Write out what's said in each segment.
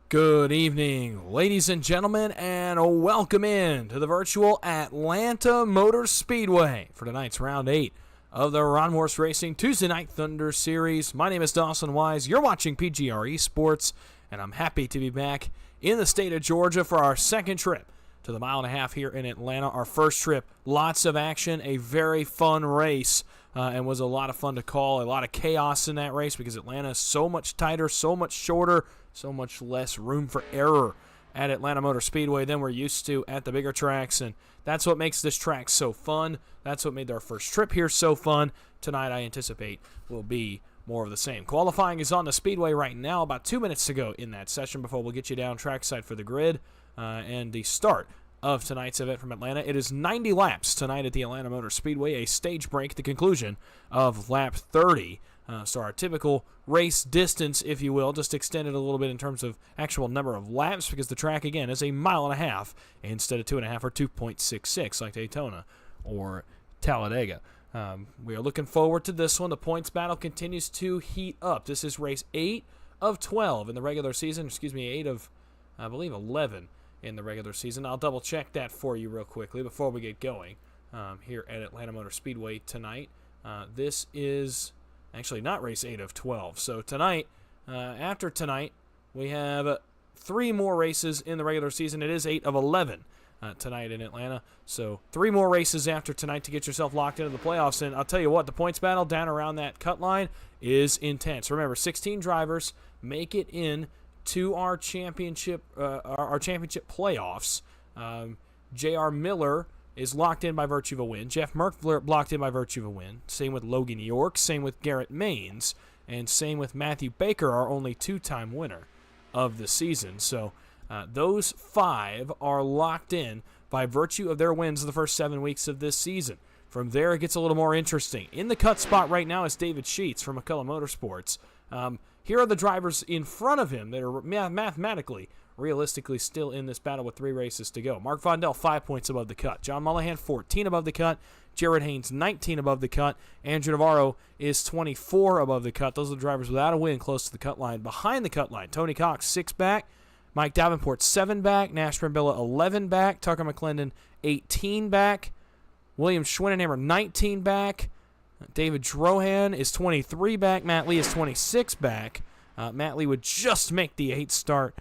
Good evening, ladies and gentlemen, and welcome in to the virtual Atlanta Motor Speedway for tonight's round 8 of the RMR Racing Tuesday Night Thunder Series. My name is Dawson Wise. You're watching PGR eSports, and I'm happy to be back in the state of Georgia for our second trip to the mile and a half here in Atlanta. Our first trip, lots of action, a very fun race, and was a lot of fun to call. A lot of chaos in that race because Atlanta is so much tighter, so much shorter, so much less room for error at Atlanta Motor Speedway than we're used to at the bigger tracks, and that's what makes this track so fun. That's what made our first trip here so fun. Tonight, I anticipate, will be more of the same. Qualifying is on the speedway right now, about 2 minutes to go in that session before we'll get you down trackside for the grid and the start of tonight's event from Atlanta. It is 90 laps tonight at the Atlanta Motor Speedway, a stage break, the conclusion of lap 30. So our typical race distance, if you will, just extended a little bit in terms of actual number of laps because the track, again, is a mile and a half instead of 2.5 or 2.66 like Daytona or Talladega. We are looking forward to this one. The points battle continues to heat up. This is race 8 of 12 in the regular season. 8 of, I believe, 11 in the regular season. I'll double check that for you real quickly before we get going here at Atlanta Motor Speedway tonight. This is actually not race 8 of 12. So tonight, after tonight, we have 3 more races in the regular season. It is 8 of 11 tonight in Atlanta. So 3 more races after tonight to get yourself locked into the playoffs. And I'll tell you what, the points battle down around that cut line is intense. Remember, 16 drivers make it in to our championship playoffs. J.R. Miller is locked in by virtue of a win. Jeff Merckler locked in by virtue of a win. Same with Logan York. Same with Garrett Maines. And same with Matthew Baker, our only 2-time winner of the season. So those 5 are locked in by virtue of their wins the first 7 weeks of this season. From there, it gets a little more interesting. In the cut spot right now is David Sheets from McCullough Motorsports. Here are the drivers in front of him that are mathematically, realistically still in this battle with 3 races to go. Mark Vondell, 5 points above the cut. John Mullahan, 14 above the cut. Jared Haynes, 19 above the cut. Andrew Navarro is 24 above the cut. Those are the drivers without a win close to the cut line. Behind the cut line, Tony Cox, 6 back. Mike Davenport, 7 back. Nash Brambilla, 11 back. Tucker McClendon, 18 back. William Schwinenhammer, 19 back. David Drohan is 23 back. Matt Lee is 26 back. Matt Lee would just make the 8-start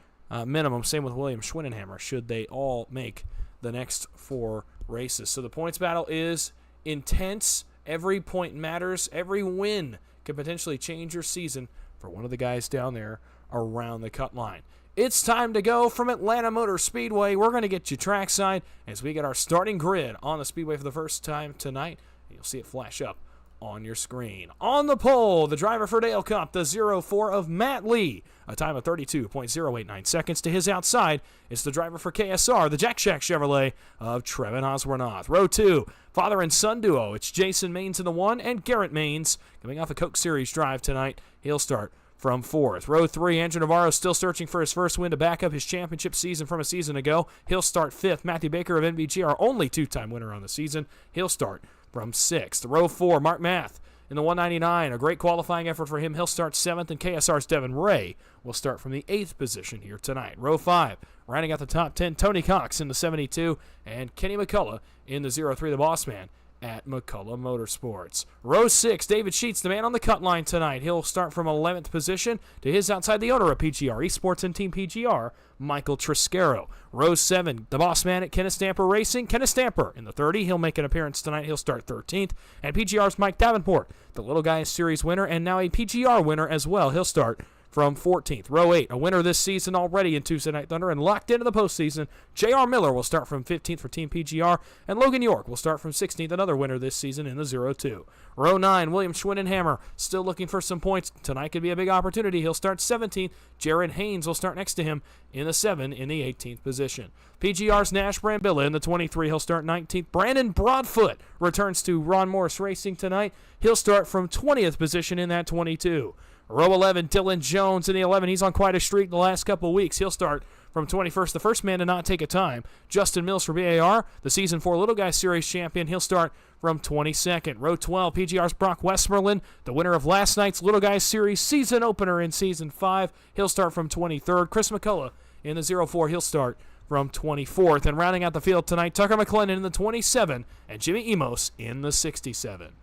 minimum. Same with William Schwinenhammer, should they all make the next 4 races. So the points battle is intense. Every point matters. Every win could potentially change your season for one of the guys down there around the cut line. It's time to go from Atlanta Motor Speedway. We're going to get you trackside as we get our starting grid on the speedway for the first time tonight. You'll see it flash up on your screen. On the pole, the driver for Dale Cup, the 04 of Matt Lee, a time of 32.089 seconds. To his outside is the driver for KSR, the Jack Shack Chevrolet of Trevin Osbornoth. Row 2, father and son duo. It's Jason Maines in the 1 and Garrett Maines coming off a Coke Series drive tonight. He'll start from 4th. Row 3, Andrew Navarro still searching for his first win to back up his championship season from a season ago. He'll start 5th. Matthew Baker of NBG, our only 2-time winner on the season. He'll start from 6th. Row 4, Mark Math in the 199. A great qualifying effort for him. He'll start 7th, and KSR's Devin Ray will start from the 8th position here tonight. Row 5, rounding out the top 10, Tony Cox in the 72, and Kenny McCullough in the 03, the boss man at McCullough Motorsports. Row 6, David Sheets, the man on the cut line tonight. He'll start from 11th position. To his outside, the owner of PGR eSports and Team PGR, Michael Triscaro. Row 7, the boss man at Kenneth Stamper Racing, Kenneth Stamper in the 30. He'll make an appearance tonight. He'll start 13th. And PGR's Mike Davenport, the Little Guys Series winner and now a PGR winner as well. He'll start from 14th. Row 8, a winner this season already in Tuesday Night Thunder and locked into the postseason. J.R. Miller will start from 15th for Team PGR, and Logan York will start from 16th, another winner this season in the 0-2. Row 9, William Schwinenhammer still looking for some points. Tonight could be a big opportunity. He'll start 17th. Jared Haynes will start next to him in the 7 in the 18th position. PGR's Nash Brambilla in the 23. He'll start 19th. Brandon Broadfoot returns to Ron Morris Racing tonight. He'll start from 20th position in that 22. Row 11, Dylan Jones in the 11. He's on quite a streak the last couple weeks. He'll start from 21st. The first man to not take a time, Justin Mills for BAR, the Season 4 Little Guys Series champion. He'll start from 22nd. Row 12, PGR's Brock Westmoreland, the winner of last night's Little Guys Series season opener in Season 5. He'll start from 23rd. Chris McCullough in the 04, he'll start from 24th. And rounding out the field tonight, Tucker McClendon in the 27 and Jimmy Emos in the 67.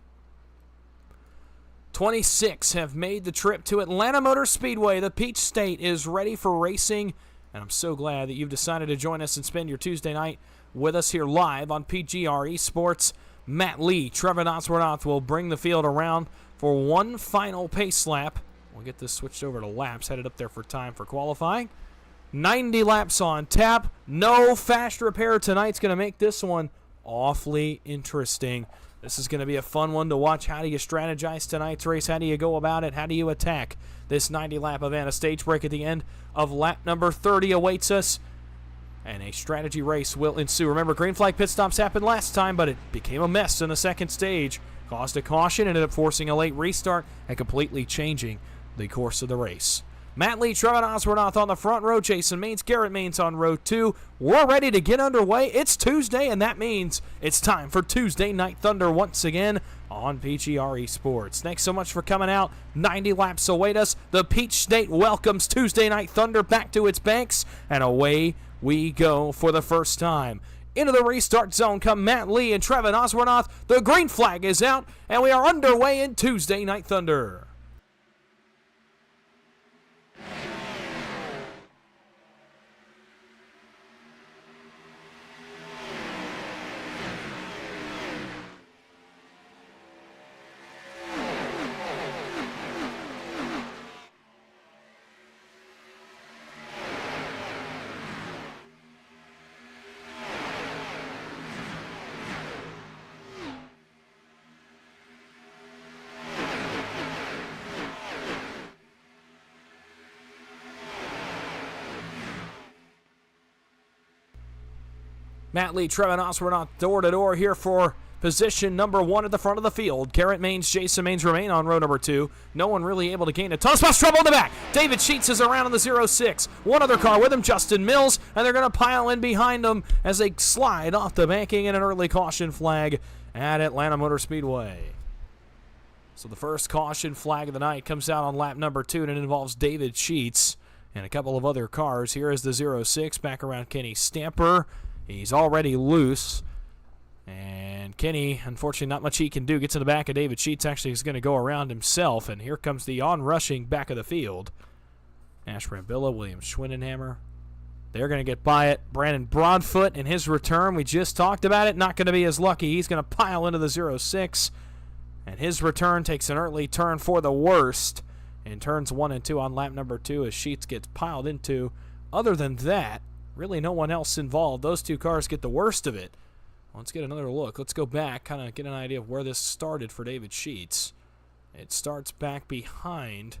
26 have made the trip to Atlanta Motor Speedway. The Peach State is ready for racing, and I'm so glad that you've decided to join us and spend your Tuesday night with us here live on PGR eSports. Matt Lee, Trevor Osworth will bring the field around for one final pace lap. We'll get this switched over to laps, headed up there for time for qualifying. 90 laps on tap. No fast repair tonight's going to make this one awfully interesting. This is going to be a fun one to watch. How do you strategize tonight's race? How do you go about it? How do you attack this 90-lap event? A stage break at the end of lap number 30 awaits us, and a strategy race will ensue. Remember, green flag pit stops happened last time, but it became a mess in the second stage. Caused a caution, ended up forcing a late restart, and completely changing the course of the race. Matt Lee, Trevor Osworth on the front row. Jason Maines, Garrett Maines on row 2. We're ready to get underway. It's Tuesday, and that means it's time for Tuesday Night Thunder once again on PGR eSports. Thanks so much for coming out. 90 laps await us. The Peach State welcomes Tuesday Night Thunder back to its banks, and away we go for the first time. Into the restart zone come Matt Lee and Trevor Osworth. The green flag is out, and we are underway in Tuesday Night Thunder. Matt Lee, Trevor Osworth door to door here for position number 1 at the front of the field. Garrett Maines, Jason Maines remain on row number 2. No one really able to gain a ton. Spots trouble in the back. David Sheets is around in the 06. One other car with him, Justin Mills, and they're going to pile in behind them as they slide off the banking and an early caution flag at Atlanta Motor Speedway. So the first caution flag of the night comes out on lap number 2, and it involves David Sheets and a couple of other cars. Here is the 06 back around Kenny Stamper. He's already loose, and Kenny, unfortunately, not much he can do. Gets in the back of David Sheets. Actually, he's going to go around himself, and here comes the on-rushing back of the field. Ash Brambilla, William Schwindenhammer. They're going to get by it. Brandon Broadfoot in his return. We just talked about it. Not going to be as lucky. He's going to pile into the 06, and his return takes an early turn for the worst in turns 1 and 2 on lap number 2 as Sheets gets piled into. Other than that, really no one else involved. Those two cars get the worst of it. Let's get another look. Let's go back, kind of get an idea of where this started for David Sheets. It starts back behind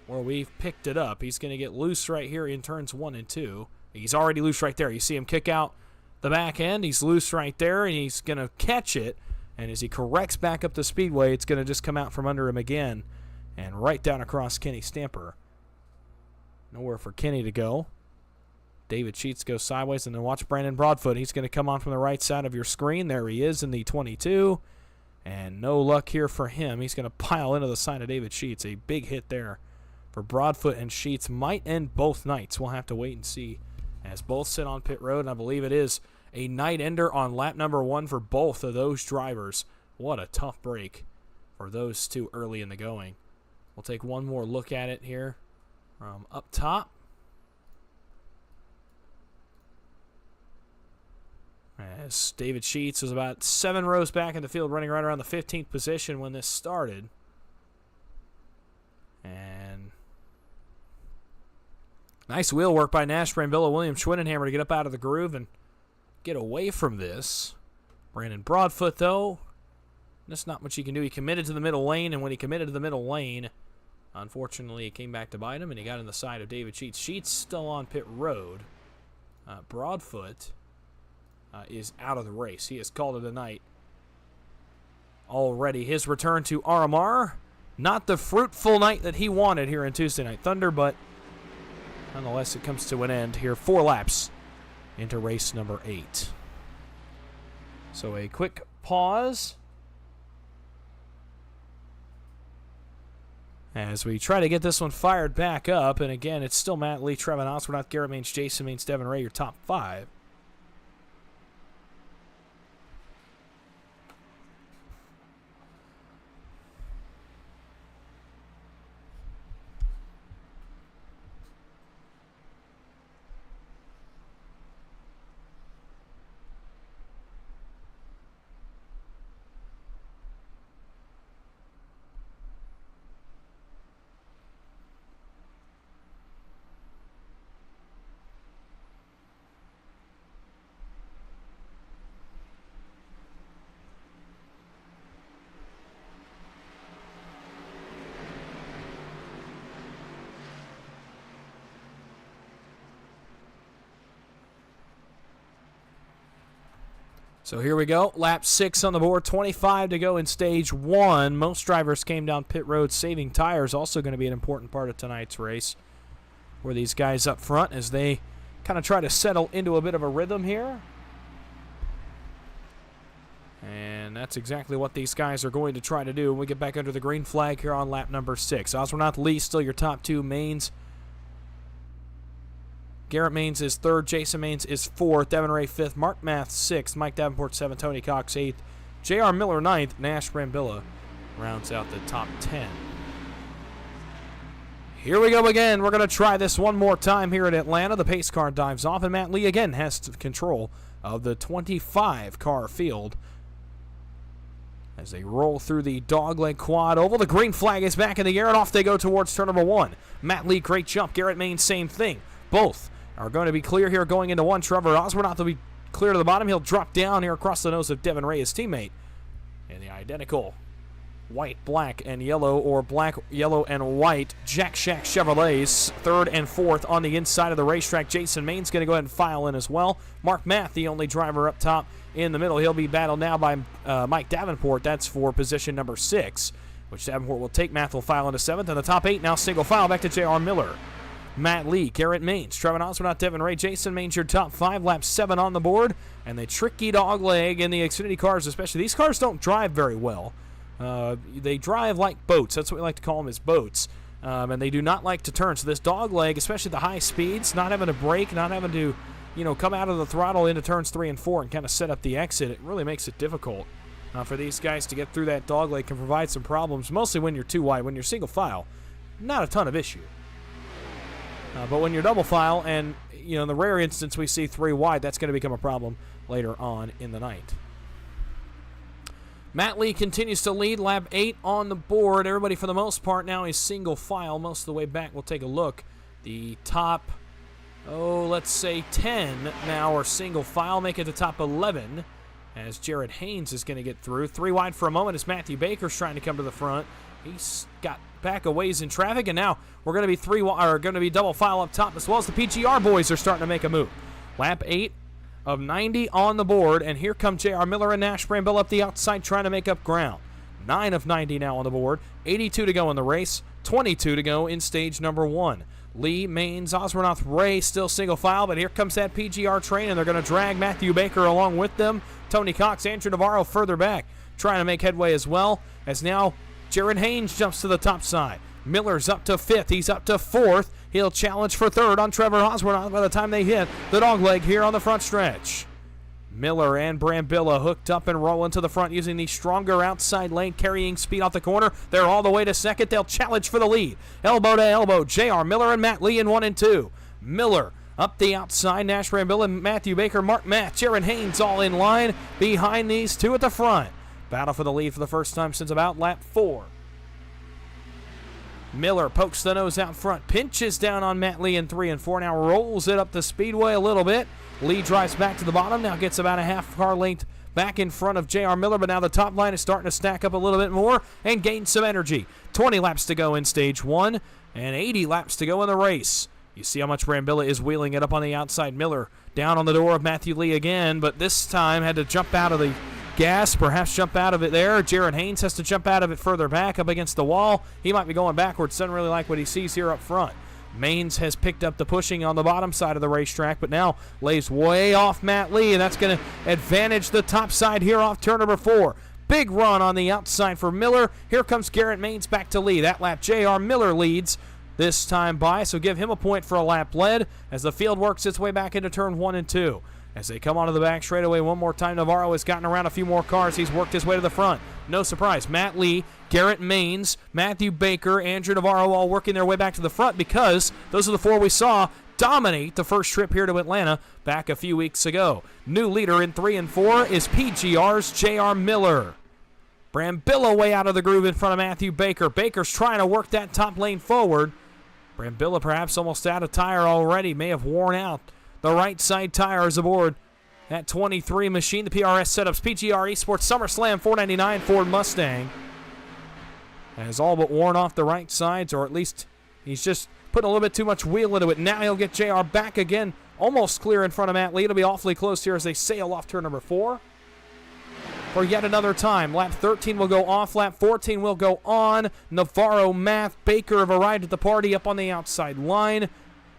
where we've picked it up. He's going to get loose right here in turns 1 and 2. He's already loose right there. You see him kick out the back end. He's loose right there, and he's going to catch it. And as he corrects back up the speedway, it's going to just come out from under him again and right down across Kenny Stamper. Nowhere for Kenny to go. David Sheets goes sideways, and then watch Brandon Broadfoot. He's going to come on from the right side of your screen. There he is in the 22. And no luck here for him. He's going to pile into the side of David Sheets. A big hit there for Broadfoot, and Sheets might end both nights. We'll have to wait and see as both sit on pit road, and I believe it is a night ender on lap number 1 for both of those drivers. What a tough break for those two early in the going. We'll take one more look at it here. Up top, as David Sheets was about 7 rows back in the field, running right around the 15th position when this started. And nice wheel work by Nash Brambilla, William Schwindenhammer to get up out of the groove and get away from this. Brandon Broadfoot, though, there's not much he can do. He committed to the middle lane, and when he committed to the middle lane, unfortunately, it came back to bite him, and he got in the side of David Sheets. Sheets still on pit road. Broadfoot is out of the race. He has called it a night already. His return to RMR, not the fruitful night that he wanted here in Tuesday Night Thunder, but nonetheless, it comes to an end here. 4 laps into race number 8. So a quick pause as we try to get this one fired back up. And again, it's still Matt Lee, Trevin Osborne, Garrett Maines, Jason Maines, Devin Ray, your top 5. So here we go. Lap 6 on the board. 25 to go in stage 1. Most drivers came down pit road saving tires. Also going to be an important part of tonight's race. For these guys up front as they kind of try to settle into a bit of a rhythm here. And that's exactly what these guys are going to try to do when we get back under the green flag here on lap number 6. Osborne Lee still your top 2. Maines. Garrett Maines is 3rd. Jason Maines is 4th. Devin Ray 5th. Mark Math 6th. Mike Davenport 7th. Tony Cox 8th. J.R. Miller 9th. Nash Brambilla rounds out the top 10. Here we go again. We're going to try this one more time here at Atlanta. The pace car dives off, and Matt Lee again has control of the 25-car field as they roll through the dogleg quad oval. The green flag is back in the air, and off they go towards turn number 1. Matt Lee, great jump. Garrett Maines, same thing. Both are going to be clear here going into 1. Trevor Osborne will be clear to the bottom. He'll drop down here across the nose of Devin Ray, his teammate. And the identical white, black, and yellow, or black, yellow, and white Jack Shack Chevrolets, 3rd and 4th on the inside of the racetrack. Jason Maines going to go ahead and file in as well. Mark Math, the only driver up top in the middle. He'll be battled now by Mike Davenport. That's for position number 6, which Davenport will take. Math will file into 7th. And the top 8 now single file back to J.R. Miller. Matt Lee, Garrett Maines, Trevin Osborne, Devin Ray, Jason Maines, your top 5, lap 7 on the board. And the tricky dog leg in the Xfinity cars, especially. These cars don't drive very well. They drive like boats. That's what we like to call them, is boats. And they do not like to turn. So this dog leg, especially the high speeds, not having to brake, not having to, come out of the throttle into turns 3 and 4 and kind of set up the exit, it really makes it difficult for these guys to get through that dog leg. Can provide some problems, mostly when you're too wide. When you're single file, not a ton of issue. But when you're double file and, in the rare instance we see 3 wide, that's going to become a problem later on in the night. Matt Lee continues to lead. Lap 8 on the board. Everybody, for the most part, now is single file. Most of the way back, we'll take a look. The top, let's say 10 now are single file. Make it the top 11 as Jared Haynes is going to get through. 3 wide for a moment as Matthew Baker's trying to come to the front. He's got back a ways in traffic, and now we're going to be double file up top, as well as the PGR boys are starting to make a move. Lap 8 of 90 on the board, and here come J.R. Miller and Nash Brambill up the outside trying to make up ground. 9 of 90 now on the board. 82 to go in the race. 22 to go in stage number 1. Lee, Maines, Osborne, Ray still single file, but here comes that PGR train, and they're going to drag Matthew Baker along with them. Tony Cox, Andrew Navarro further back, trying to make headway as well, as now Jared Haynes jumps to the top side. Miller's up to 5th. He's up to 4th. He'll challenge for 3rd on Trevor Osborne by the time they hit the dog leg here on the front stretch. Miller and Brambilla hooked up and rolling to the front using the stronger outside lane, carrying speed off the corner. They're all the way to 2nd. They'll challenge for the lead. Elbow to elbow, J.R. Miller and Matt Lee in 1 and 2. Miller up the outside, Nash Brambilla, Matthew Baker, Mark Matt, Jared Haynes all in line behind these 2 at the front. Battle for the lead for the first time since about lap 4. Miller pokes the nose out front, pinches down on Matt Lee in 3 and 4, now rolls it up the speedway a little bit. Lee drives back to the bottom, now gets about a half car length back in front of J.R. Miller, but now the top line is starting to stack up a little bit more and gain some energy. 20 laps to go in stage 1 and 80 laps to go in the race. You see how much Brambilla is wheeling it up on the outside. Miller down on the door of Matthew Lee again, but this time had to jump out of the gas, perhaps jump out of it there. Jared Haynes has to jump out of it further back up against the wall. He might be going backwards. Doesn't really like what he sees here up front. Maines has picked up the pushing on the bottom side of the racetrack, but now lays way off Matt Lee, and that's going to advantage the top side here off turn number 4. Big run on the outside for Miller. Here comes Garrett Maines back to lead. That lap, J.R. Miller leads this time by, so give him a point for a lap led as the field works its way back into turn 1 and 2. As they come onto the back straightaway one more time, Navarro has gotten around a few more cars. He's worked his way to the front. No surprise. Matt Lee, Garrett Maines, Matthew Baker, Andrew Navarro all working their way back to the front because those are the 4 we saw dominate the first trip here to Atlanta back a few weeks ago. New leader in 3 and 4 is PGR's J.R. Miller. Brambilla way out of the groove in front of Matthew Baker. Baker's trying to work that top lane forward. Brambilla perhaps almost out of tire already. May have worn out the right side tires aboard that 23 machine. The PRS setups PGR eSports SummerSlam 499 Ford Mustang has all but worn off the right sides, or at least he's just putting a little bit too much wheel into it. Now he'll get JR back again, almost clear in front of Matt Lee. It'll be awfully close here as they sail off turn number 4 for yet another time. Lap 13 will go off, lap 14 will go on. Navarro, Matt, Baker have arrived at the party up on the outside line.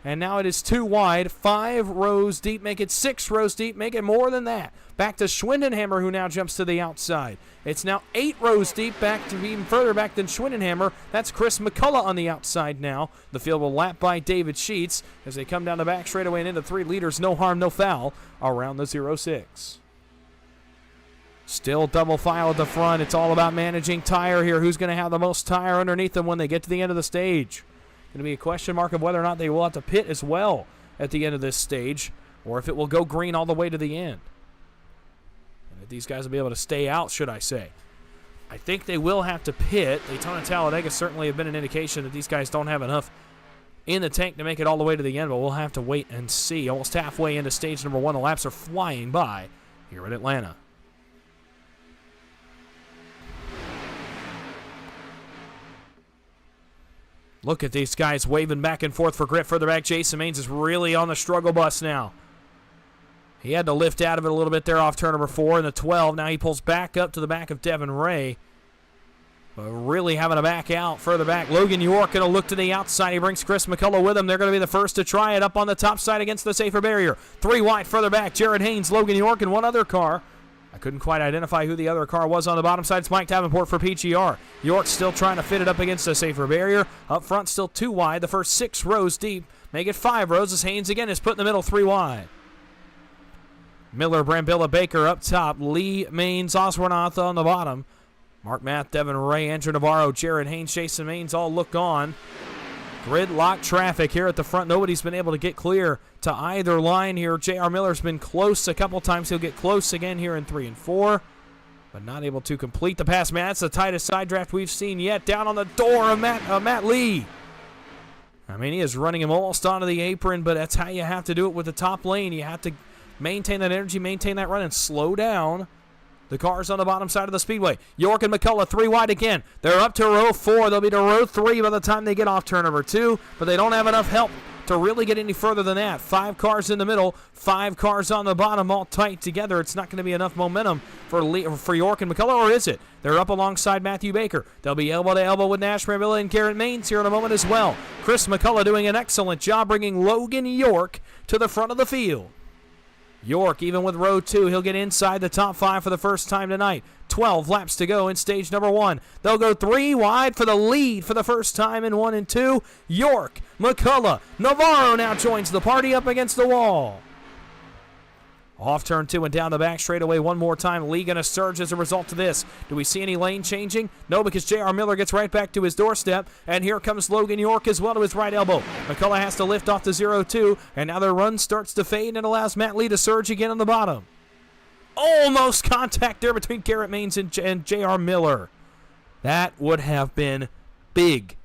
And now it is 2 wide, 5 rows deep, make it 6 rows deep, make it more than that. Back to Schwindenhammer, who now jumps to the outside. It's now 8 rows deep, back to even further back than Schwindenhammer. That's Chris McCullough on the outside now. The field will lap by David Sheets as they come down the back straightaway and into 3 leaders. No harm, no foul around the 06. Still double file at the front. It's all about managing tire here. Who's going to have the most tire underneath them when they get to the end of the stage? Going to be a question mark of whether or not they will have to pit as well at the end of this stage, or if it will go green all the way to the end. And if these guys will be able to stay out, should I say. I think they will have to pit. Daytona Talladega certainly have been an indication that these guys don't have enough in the tank to make it all the way to the end, but we'll have to wait and see. Almost halfway into stage number 1, the laps are flying by here at Atlanta. Look at these guys waving back and forth for grip further back. Jason Maines is really on the struggle bus now. He had to lift out of it a little bit there off turn number 4 in the 12. Now he pulls back up to the back of Devin Ray. But really having to back out further back. Logan York going to look to the outside. He brings Chris McCullough with him. They're going to be the first to try it up on the top side against the safer barrier. 3 wide further back. Jared Haynes, Logan York, and one other car. I couldn't quite identify who the other car was on the bottom side. It's Mike Davenport for PGR. York still trying to fit it up against a safer barrier. Up front, still 2 wide. The first 6 rows deep. Make it 5 rows as Haynes again is put in the middle, 3 wide. Miller, Brambilla, Baker up top. Lee, Maines, Oswornath on the bottom. Mark Math, Devin Ray, Andrew Navarro, Jared Haynes, Jason Maines all look on. Gridlock traffic here at the front. Nobody's been able to get clear to either line here. J.R. Miller's been close a couple times. He'll get close again here in 3 and 4, but not able to complete the pass. Man, that's the tightest side draft we've seen yet. Down on the door of Matt Lee. I mean, he is running him almost onto the apron, but that's how you have to do it with the top lane. You have to maintain that energy, maintain that run, and slow down the cars on the bottom side of the speedway. York and McCullough 3 wide again. They're up to row 4. They'll be to row 3 by the time they get off turn number 2, but they don't have enough help to really get any further than that. 5 cars in the middle, 5 cars on the bottom, all tight together. It's not going to be enough momentum for York and McCullough, or is it? They're up alongside Matthew Baker. They'll be elbow to elbow with Nash Brambilla and Garrett Maines here in a moment as well. Chris McCullough doing an excellent job bringing Logan York to the front of the field. York, even with row 2, he'll get inside the top 5 for the first time tonight. 12 laps to go in stage number 1. They'll go 3 wide for the lead for the first time in 1 and 2. York, McCullough, Navarro now joins the party up against the wall. Off turn 2 and down the back straightaway one more time. Lee going to surge as a result of this. Do we see any lane changing? No, because J.R. Miller gets right back to his doorstep. And here comes Logan York as well to his right elbow. McCullough has to lift off the 0-2. And now their run starts to fade and allows Matt Lee to surge again on the bottom. Almost contact there between Garrett Maines and J.R. Miller. That would have been big.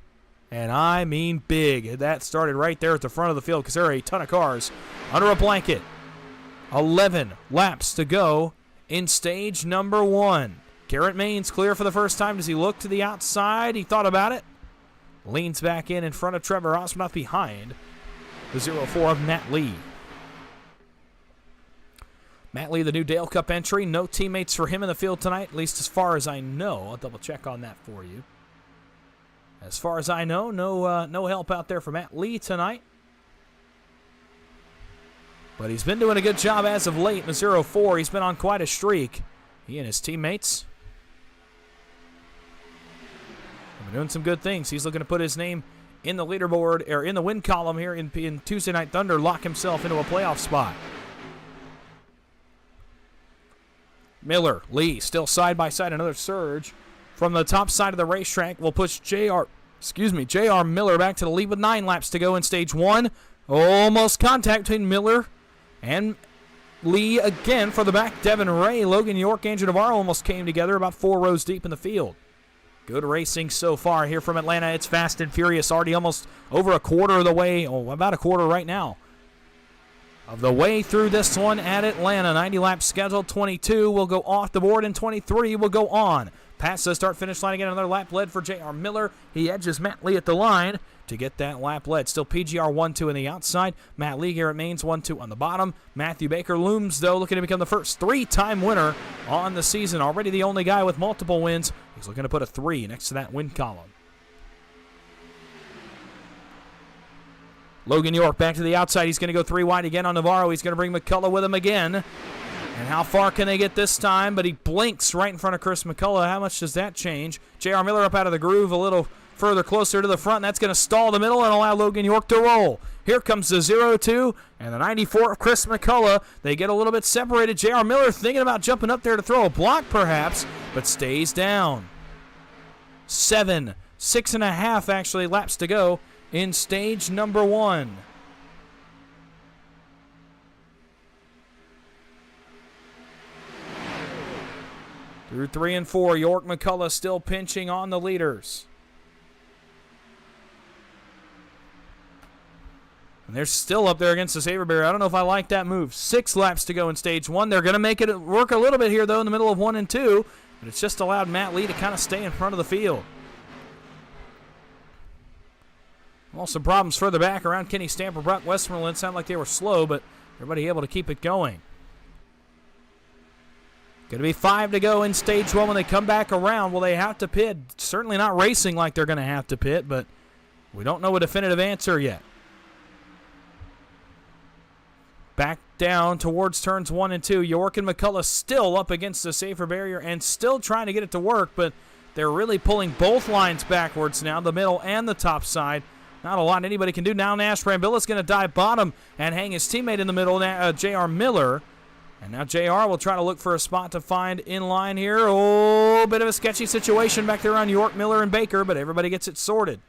And I mean big. That started right there at the front of the field because there are a ton of cars under a blanket. 11 laps to go in stage number 1. Garrett Maines clear for the first time. Does he look to the outside? He thought about it. Leans back in front of Trevor Osmoth behind the 0-4 of Matt Lee. Matt Lee, the new Dale Cup entry. No teammates for him in the field tonight, at least as far as I know. I'll double check on that for you. As far as I know, no help out there for Matt Lee tonight. But he's been doing a good job as of late in the 0-4. He's been on quite a streak. He and his teammates have been doing some good things. He's looking to put his name in the leaderboard, or in the win column here in Tuesday Night Thunder, lock himself into a playoff spot. Miller, Lee, still side by side. Another surge from the top side of the racetrack will push J.R. Miller back to the lead with 9 laps to go in stage 1. Almost contact between Miller and Lee again for the back. Devin Ray, Logan York, Andrew Navarro almost came together about 4 rows deep in the field. Good racing so far here from Atlanta. It's fast and furious, already almost over a quarter of the way, about a quarter right now, of the way through this one at Atlanta. 90 laps scheduled, 22 will go off the board and 23 will go on. Past the start-finish line again, another lap led for J.R. Miller. He edges Matt Lee at the line to get that lap led. Still PGR 1-2 on the outside. Matt Lee, Garrett Maines 1-2 on the bottom. Matthew Baker looms, though, looking to become the first 3-time winner on the season. Already the only guy with multiple wins. He's looking to put a 3 next to that win column. Logan York back to the outside. He's going to go 3 wide again on Navarro. He's going to bring McCullough with him again. And how far can they get this time? But he blinks right in front of Chris McCullough. How much does that change? J.R. Miller up out of the groove a little further closer to the front. That's going to stall the middle and allow Logan York to roll. Here comes the 0-2 and the 94 of Chris McCullough. They get a little bit separated. J.R. Miller thinking about jumping up there to throw a block perhaps, but stays down. 6.5 actually laps to go in stage number 1. Through 3 and 4, York McCullough still pinching on the leaders. And they're still up there against the Saber Bear. I don't know if I like that move. 6 laps to go in stage 1. They're going to make it work a little bit here, though, in the middle of 1 and 2. But it's just allowed Matt Lee to kind of stay in front of the field. Well, some problems further back around Kenny Stamper, Brock Westmoreland. Sounded like they were slow, but everybody able to keep it going. Going to be 5 to go in stage 1 when they come back around. Will they have to pit? Certainly not racing like they're going to have to pit, but we don't know a definitive answer yet. Back down towards turns 1 and 2. York and McCullough still up against the safer barrier and still trying to get it to work, but they're really pulling both lines backwards now, the middle and the top side. Not a lot anybody can do. Now Nash Brambilla's going to dive bottom and hang his teammate in the middle, J.R. Miller. And now JR will try to look for a spot to find in line here. Oh, bit of a sketchy situation back there on York, Miller, and Baker, but everybody gets it sorted.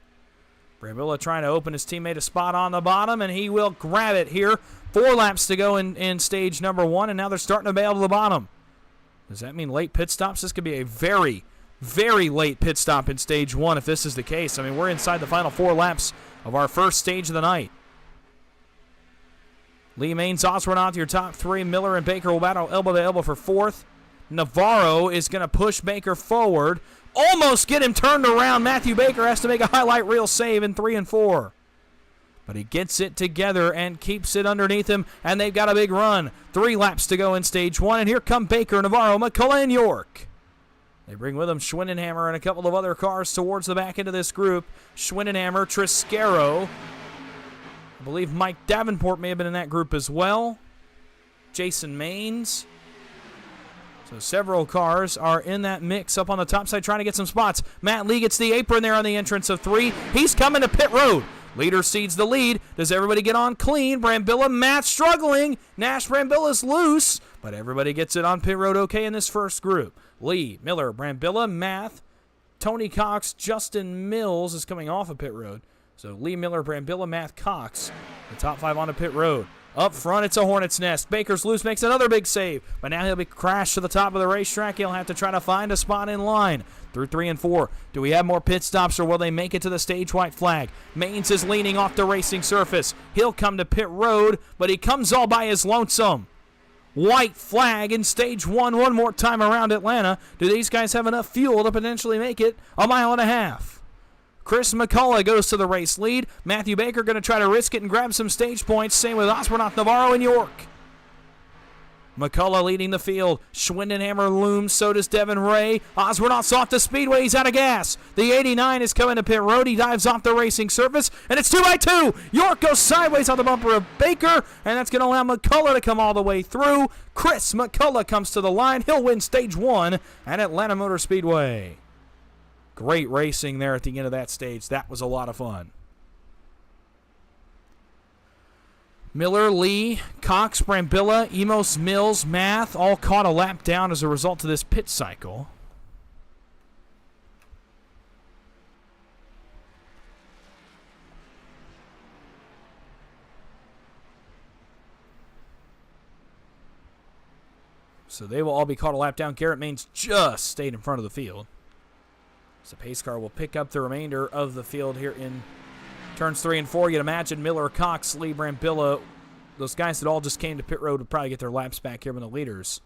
Brambilla trying to open his teammate a spot on the bottom, and he will grab it here. 4 laps to go in stage number 1, and now they're starting to bail to the bottom. Does that mean late pit stops? This could be a very, very late pit stop in stage 1 if this is the case. I mean, we're inside the final 4 laps of our first stage of the night. Lee, Maines, Osborne your top 3. Miller and Baker will battle elbow to elbow for 4th. Navarro is going to push Baker forward. Almost get him turned around. Matthew Baker has to make a highlight reel save in 3 and 4. But he gets it together and keeps it underneath him, and they've got a big run. 3 laps to go in stage 1, and here come Baker, Navarro, McCullough, and York. They bring with them Schwindenhammer and a couple of other cars towards the back end of this group. Schwindenhammer, Triscaro. I believe Mike Davenport may have been in that group as well. Jason Maines. So several cars are in that mix up on the top side trying to get some spots. Matt Lee gets the apron there on the entrance of 3. He's coming to pit road. Leader cedes the lead. Does everybody get on clean? Brambilla, Matt struggling. Nash Brambilla's loose, but everybody gets it on pit road okay in this first group. Lee, Miller, Brambilla, Math, Tony Cox, Justin Mills is coming off of pit road. So Lee, Miller, Brambilla, Math, Cox, the top 5 onto pit road. Up front, it's a hornet's nest. Baker's loose, makes another big save. But now he'll be crashed to the top of the racetrack. He'll have to try to find a spot in line. Through 3 and 4. Do we have more pit stops or will they make it to the stage white flag? Maines is leaning off the racing surface. He'll come to pit road, but he comes all by his lonesome. White flag in stage 1 one more time around Atlanta. Do these guys have enough fuel to potentially make it a mile and a half? Chris McCullough goes to the race lead. Matthew Baker going to try to risk it and grab some stage points. Same with Osborne, Navarro, and York. McCullough leading the field. Schwindenhammer looms, so does Devin Ray. Osbornoff's off the speedway. He's out of gas. The 89 is coming to pit road. He dives off the racing surface, and it's 2x2. York goes sideways on the bumper of Baker, and that's going to allow McCullough to come all the way through. Chris McCullough comes to the line. He'll win stage 1 at Atlanta Motor Speedway. Great racing there at the end of that stage. That was a lot of fun. Miller, Lee, Cox, Brambilla, Emos, Mills, Math all caught a lap down as a result of this pit cycle. So they will all be caught a lap down. Garrett Maines just stayed in front of the field. So pace car will pick up the remainder of the field here in turns 3 and 4. You'd imagine Miller, Cox, Lee, Brambilla, those guys that all just came to pit road would probably get their laps back here when the leaders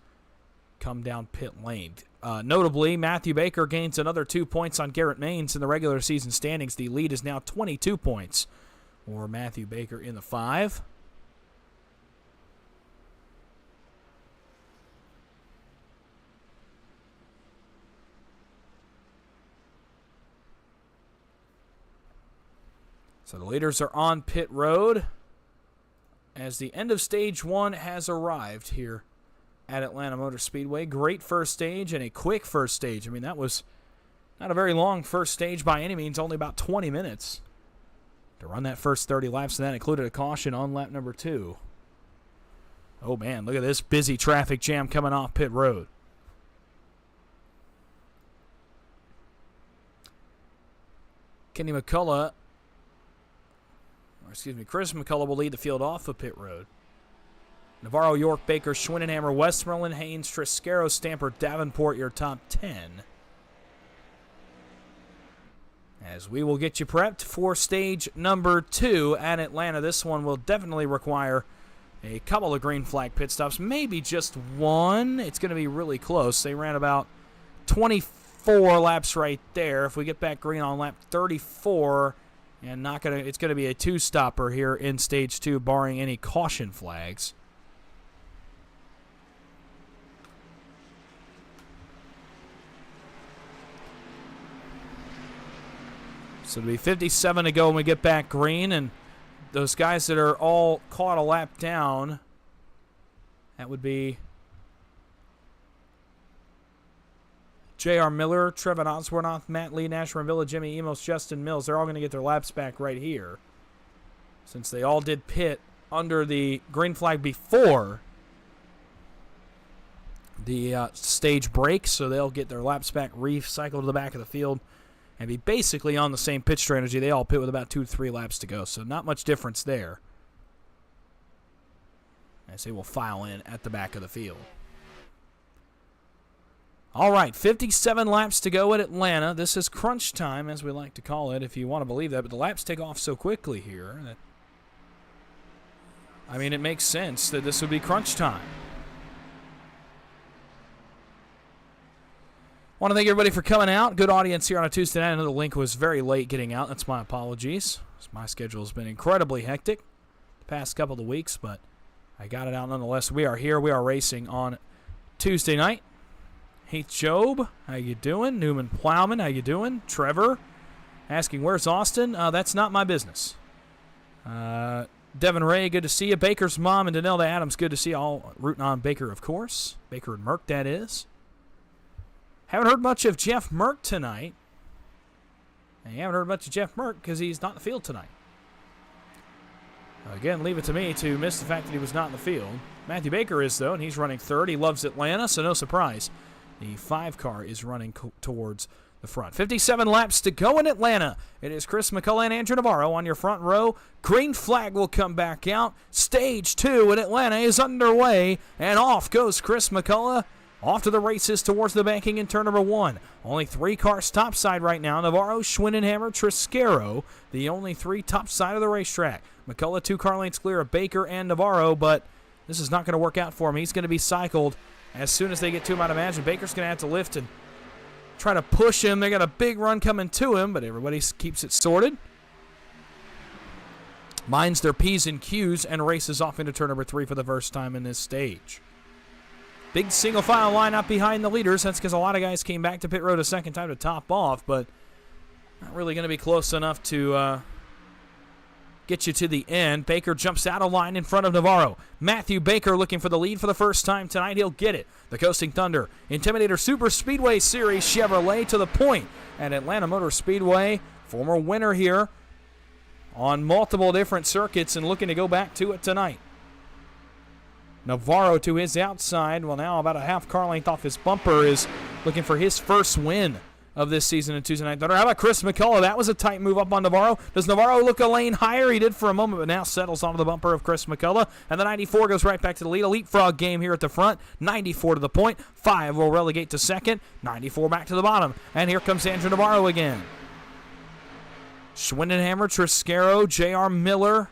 come down pit lane. Notably, Matthew Baker gains another 2 points on Garrett Maines in the regular season standings. The lead is now 22 points for Matthew Baker in the 5. So the leaders are on pit road as the end of stage 1 has arrived here at Atlanta Motor Speedway. Great first stage and a quick first stage. I mean, that was not a very long first stage by any means, only about 20 minutes to run that first 30 laps, and that included a caution on lap number 2. Oh, man, look at this busy traffic jam coming off pit road. Kenny McCullough, Chris McCullough will lead the field off of pit road. Navarro, York, Baker, Schwindenhammer, Westmoreland, Haynes, Triscaro, Stamper, Davenport, your top 10. As we will get you prepped for stage number 2 at Atlanta. This one will definitely require a couple of green flag pit stops, maybe just one. It's going to be really close. They ran about 24 laps right there. If we get back green on lap 34... and it's going to be a 2-stopper here in stage 2, barring any caution flags. So it'll be 57 to go when we get back green, and those guys that are all caught a lap down, that would be J.R. Miller, Trevin Osbornoff, Matt Lee, Nash Villa, Jimmy Emos, Justin Mills. They're all going to get their laps back right here, since they all did pit under the green flag before the stage break, so they'll get their laps back, recycled to the back of the field, and be basically on the same pit strategy. They all pit with about 2 to 3 laps to go, so not much difference there, as they will file in at the back of the field. All right, 57 laps to go at Atlanta. This is crunch time, as we like to call it, if you want to believe that. But the laps take off so quickly here that, I mean, it makes sense that this would be crunch time. Want to thank everybody for coming out. Good audience here on a Tuesday night. I know the link was very late getting out. That's my apologies. My schedule has been incredibly hectic the past couple of weeks, but I got it out nonetheless. We are here. We are racing on Tuesday night. Heath Job, how you doing? Newman Plowman, how you doing? Trevor, asking, where's Austin? That's not my business. Devin Ray, good to see you. Baker's mom and Danelda Adams, good to see you. All rooting on Baker, of course. Baker and Merck, that is. Haven't heard much of Jeff Merck tonight. And you haven't heard much of Jeff Merck because he's not in the field tonight. Again, leave it to me to miss the fact that he was not in the field. Matthew Baker is, though, and he's running third. He loves Atlanta, so no surprise. The 5 car is running towards the front. 57 laps to go in Atlanta. It is Chris McCullough and Andrew Navarro on your front row. Green flag will come back out. Stage 2 in Atlanta is underway, and off goes Chris McCullough. Off to the races towards the banking in turn number 1. Only 3 cars topside right now. Navarro, Schwindenhammer, Triscaro, the only 3 topside of the racetrack. McCullough 2 car lengths clear of Baker and Navarro, but this is not going to work out for him. He's going to be cycled as soon as they get to him. I'd imagine Baker's going to have to lift and try to push him. They got a big run coming to him, but everybody keeps it sorted. Minds their P's and Q's and races off into turn number 3 for the first time in this stage. Big single file lineup behind the leaders. That's because a lot of guys came back to pit road a second time to top off, but not really going to be close enough to get you to the end. Baker jumps out of line in front of Navarro. Matthew Baker looking for the lead for the first time tonight. He'll get it. The Coasting Thunder Intimidator Super Speedway Series Chevrolet to the point at Atlanta Motor Speedway. Former winner here on multiple different circuits and looking to go back to it tonight. Navarro to his outside. Well, now about a half car length off his bumper is looking for his first win of this season in Tuesday Night Thunder. How about Chris McCullough? That was a tight move up on Navarro. Does Navarro look a lane higher? He did for a moment, but now settles onto the bumper of Chris McCullough. And the 94 goes right back to the lead. A leapfrog game here at the front. 94 to the point. 5 will relegate to second. 94 back to the bottom. And here comes Andrew Navarro again. Schwindenhammer, Triscaro, J.R. Miller,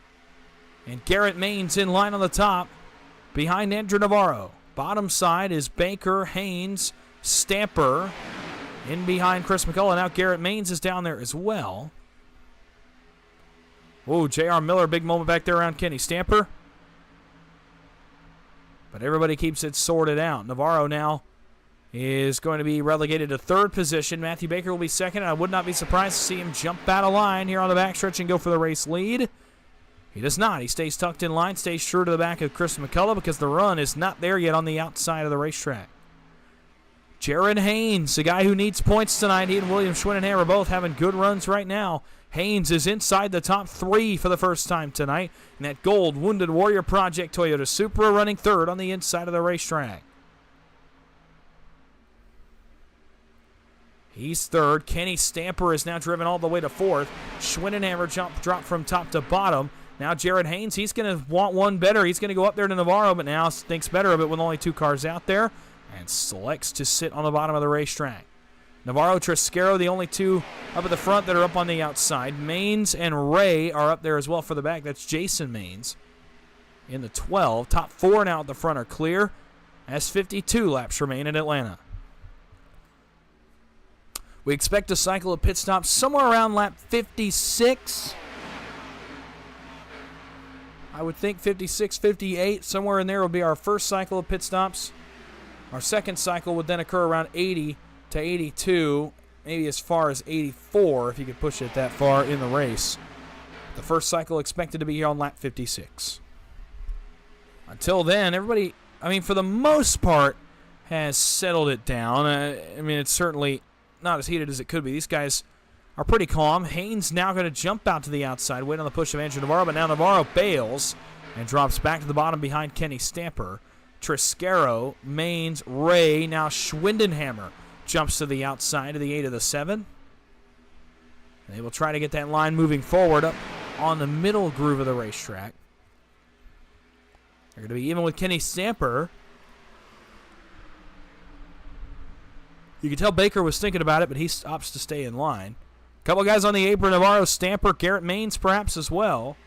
and Garrett Maines in line on the top behind Andrew Navarro. Bottom side is Baker, Haynes, Stamper. In behind Chris McCullough. Now Garrett Maines is down there as well. Whoa, J.R. Miller, big moment back there around Kenny Stamper. But everybody keeps it sorted out. Navarro now is going to be relegated to third position. Matthew Baker will be second. I would not be surprised to see him jump out of line here on the backstretch and go for the race lead. He does not. He stays tucked in line, stays true to the back of Chris McCullough because the run is not there yet on the outside of the racetrack. Jared Haynes, the guy who needs points tonight. He and William Schwindenhammer both having good runs right now. Haynes is inside the top 3 for the first time tonight. And that gold Wounded Warrior Project Toyota Supra running third on the inside of the racetrack. He's third. Kenny Stamper is now driven all the way to fourth. Schwindenhammer dropped from top to bottom. Now Jared Haynes, he's going to want one better. He's going to go up there to Navarro, but now thinks better of it with only 2 cars out there and selects to sit on the bottom of the racetrack. Navarro, Triscaro, the only 2 up at the front that are up on the outside. Maines and Ray are up there as well for the back. That's Jason Maines in the 12. Top 4 now at the front are clear as 52 laps remain in Atlanta. We expect a cycle of pit stops somewhere around lap 56. I would think 56, 58, somewhere in there will be our first cycle of pit stops. Our second cycle would then occur around 80 to 82, maybe as far as 84 if you could push it that far in the race. The first cycle expected to be here on lap 56. Until then, everybody, for the most part, has settled it down. It's certainly not as heated as it could be. These guys are pretty calm. Haynes now going to jump out to the outside, wait on the push of Andrew Navarro, but now Navarro bails and drops back to the bottom behind Kenny Stamper. Triscaro, Maines, Ray, now Schwindenhammer jumps to the outside of the 8 of the 7. They will try to get that line moving forward up on the middle groove of the racetrack. They're going to be even with Kenny Stamper. You can tell Baker was thinking about it, but he opts to stay in line. A couple guys on the apron, Navarro, Stamper, Garrett Maines perhaps as well.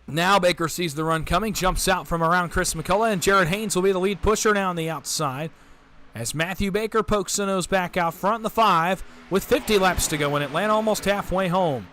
Now Baker sees the run coming, jumps out from around Chris McCullough, and Jared Haynes will be the lead pusher now on the outside as Matthew Baker pokes the nose back out front in the 5 with 50 laps to go in Atlanta, almost halfway home.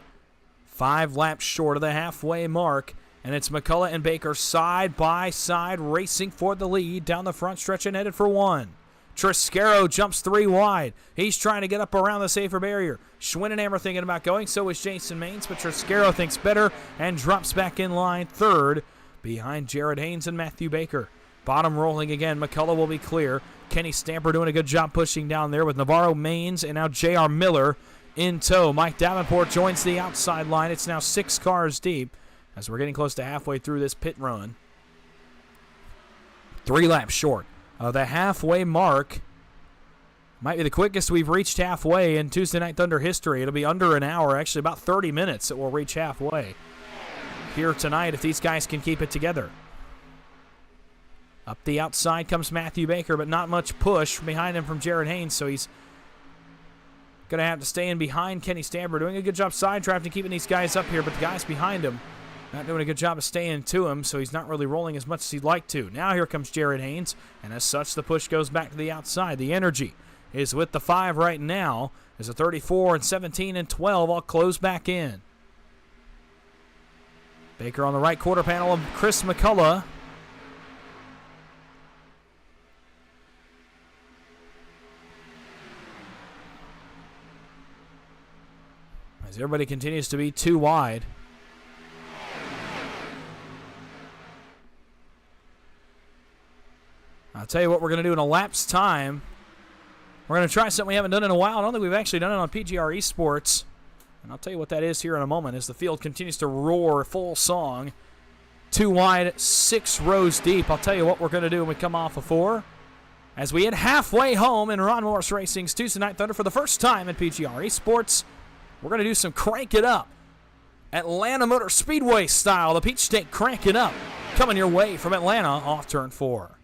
5 laps short of the halfway mark, and it's McCullough and Baker side by side racing for the lead down the front stretch and headed for 1. Triscaro jumps 3 wide. He's trying to get up around the safer barrier. Schwindenhammer thinking about going, so is Jason Maines, but Triscaro thinks better and drops back in line third behind Jared Haynes and Matthew Baker. Bottom rolling again. McCullough will be clear. Kenny Stamper doing a good job pushing down there with Navarro, Maines, and now J.R. Miller in tow. Mike Davenport joins the outside line. It's now 6 cars deep as we're getting close to halfway through this pit run. 3 laps short of the halfway mark. Might be the quickest we've reached halfway in Tuesday Night Thunder history. It'll be under an hour, actually about 30 minutes that we'll reach halfway here tonight if these guys can keep it together. Up the outside comes Matthew Baker, but not much push behind him from Jared Haynes, so he's going to have to stay in behind Kenny Stamper, doing a good job side drafting, keeping these guys up here, but the guys behind him not doing a good job of staying to him, so he's not really rolling as much as he'd like to. Now here comes Jared Haynes, and as such, the push goes back to the outside. The energy is with the 5 right now as a 34 and 17 and 12 all close back in. Baker on the right quarter panel of Chris McCullough. As everybody continues to be too wide. I'll tell you what we're going to do in a lapse time. We're going to try something we haven't done in a while. I don't think we've actually done it on PGR eSports. And I'll tell you what that is here in a moment as the field continues to roar full song. 2 wide, 6 rows deep. I'll tell you what we're going to do when we come off of 4. As we hit halfway home in Ron Morris Racing's Tuesday Night Thunder for the first time in PGR eSports. We're going to do some crank it up. Atlanta Motor Speedway style. The Peach State crank it up. Coming your way from Atlanta off turn 4.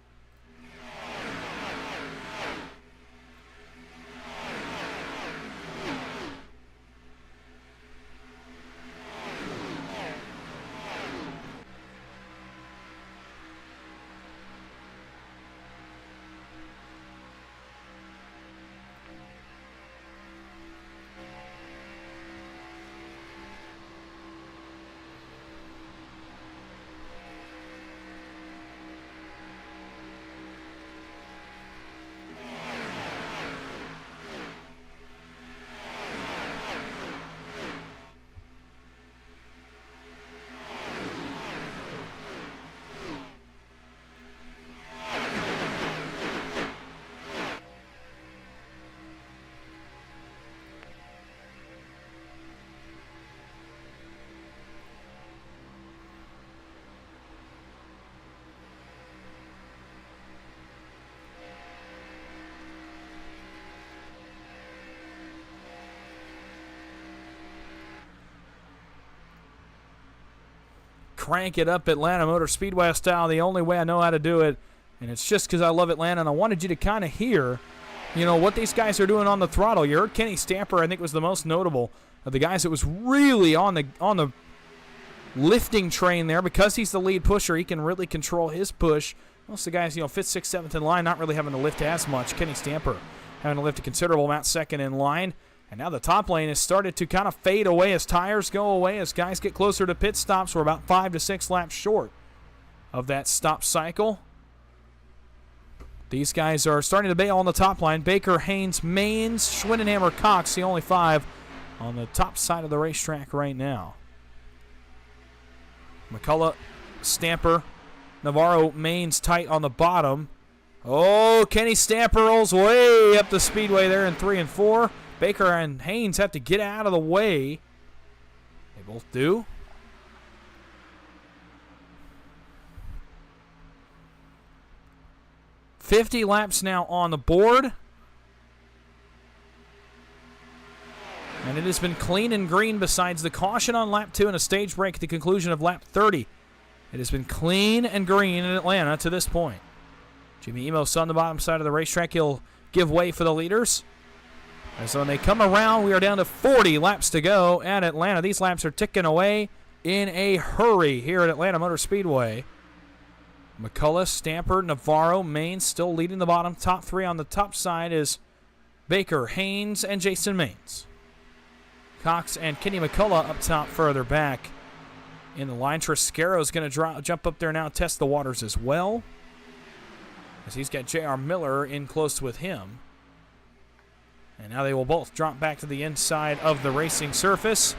Crank it up Atlanta Motor Speedway style, the only way I know how to do it. And it's just because I love Atlanta, and I wanted you to kind of hear, what these guys are doing on the throttle. You heard Kenny Stamper, I think, was the most notable of the guys that was really on the lifting train there. Because he's the lead pusher, he can really control his push. Most of the guys, 5th, 6th, 7th in line, not really having to lift as much. Kenny Stamper having to lift a considerable amount 2nd in line. And now the top lane has started to kind of fade away as tires go away, as guys get closer to pit stops. We're about 5 to 6 laps short of that stop cycle. These guys are starting to bail on the top line. Baker, Haynes, Maines, Schwindenhammer, Cox, the only 5 on the top side of the racetrack right now. McCullough, Stamper, Navarro, Maines tight on the bottom. Oh, Kenny Stamper rolls way up the speedway there in 3 and 4. Baker and Haynes have to get out of the way. They both do. $50 laps now on the board. And it has been clean and green besides the caution on lap 2 and a stage break at the conclusion of lap 30. It has been clean and green in Atlanta to this point. Jimmy Emos on the bottom side of the racetrack. He'll give way for the leaders. And so when they come around, we are down to 40 laps to go at Atlanta. These laps are ticking away in a hurry here at Atlanta Motor Speedway. McCullough, Stamper, Navarro, Maines still leading the bottom. Top 3 on the top side is Baker, Haynes, and Jason Maines. Cox and Kenny McCullough up top further back in the line. Triscaro is going to jump up there now, test the waters as well, as he's got J.R. Miller in close with him. And now they will both drop back to the inside of the racing surface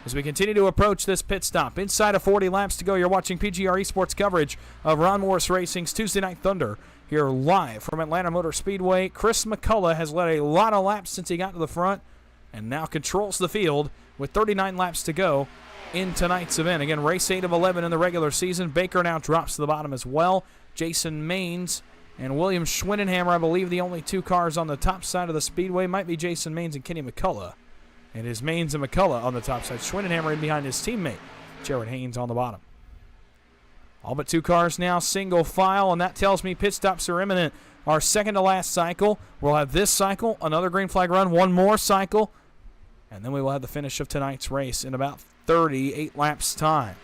as we continue to approach this pit stop. Inside of 40 laps to go, you're watching PGR eSports coverage of Ron Morris Racing's Tuesday Night Thunder here live from Atlanta Motor Speedway. Chris McCullough has led a lot of laps since he got to the front and now controls the field with 39 laps to go in tonight's event. Again, race 8 of 11 in the regular season. Baker now drops to the bottom as well. Jason Maines and William Schwindenhammer, I believe the only 2 cars on the top side of the speedway, might be Jason Maines and Kenny McCullough. And it is Maines and McCullough on the top side. Schwindenhammer in behind his teammate, Jared Haynes, on the bottom. All but 2 cars now, single file, and that tells me pit stops are imminent. Our second to last cycle. We'll have this cycle, another green flag run, 1 more cycle, and then we will have the finish of tonight's race in about 38 laps time.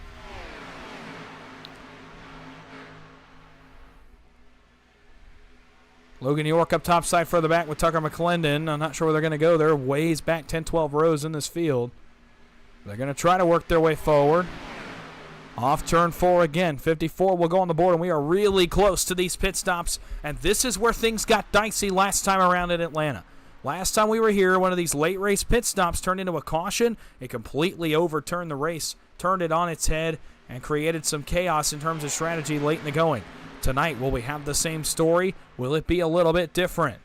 Logan York up top side further back with Tucker McClendon. I'm not sure where they're going to go. They're ways back 10, 12 rows in this field. They're going to try to work their way forward. Off turn 4 again. 54 will go on the board, and we are really close to these pit stops. And this is where things got dicey last time around in Atlanta. Last time we were here, one of these late race pit stops turned into a caution. It completely overturned the race, turned it on its head, and created some chaos in terms of strategy late in the going. Tonight, will we have the same story? Will it be a little bit different?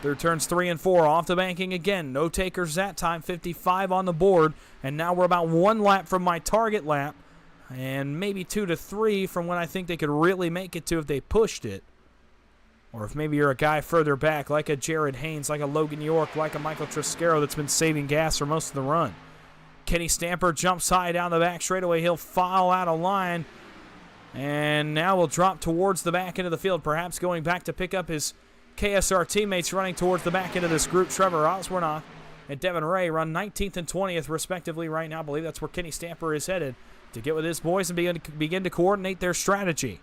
Through turns 3 and 4, off the banking again. No takers that time, 55 on the board. And now we're about 1 lap from my target lap. And maybe 2 to 3 from when I think they could really make it to if they pushed it. Or if maybe you're a guy further back, like a Jared Haynes, like a Logan York, like a Michael Triscaro that's been saving gas for most of the run. Kenny Stamper jumps high down the back straightaway. He'll file out of line. And now we'll drop towards the back end of the field, perhaps going back to pick up his KSR teammates running towards the back end of this group. Trevor Osbornoff and Devin Ray run 19th and 20th respectively right now. I believe that's where Kenny Stamper is headed to get with his boys and begin to coordinate their strategy.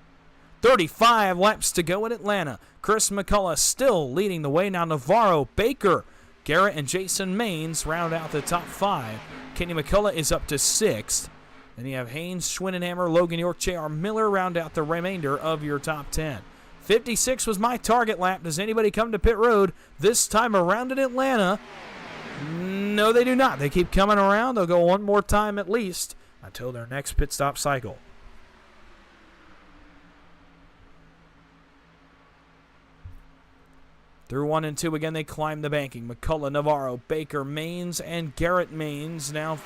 35 laps to go in Atlanta. Chris McCullough still leading the way. Now Navarro, Baker, Garrett, and Jason Maines round out the top 5. Kenny McCullough is up to 6th. Then you have Haynes, Schwindenhammer, Logan York, J.R. Miller round out the remainder of your top 10. 56 was my target lap. Does anybody come to pit road this time around in Atlanta? No, they do not. They keep coming around. They'll go one more time at least until their next pit stop cycle. Through 1 and 2 again, they climb the banking. McCullough, Navarro, Baker, Maines, and Garrett Maines now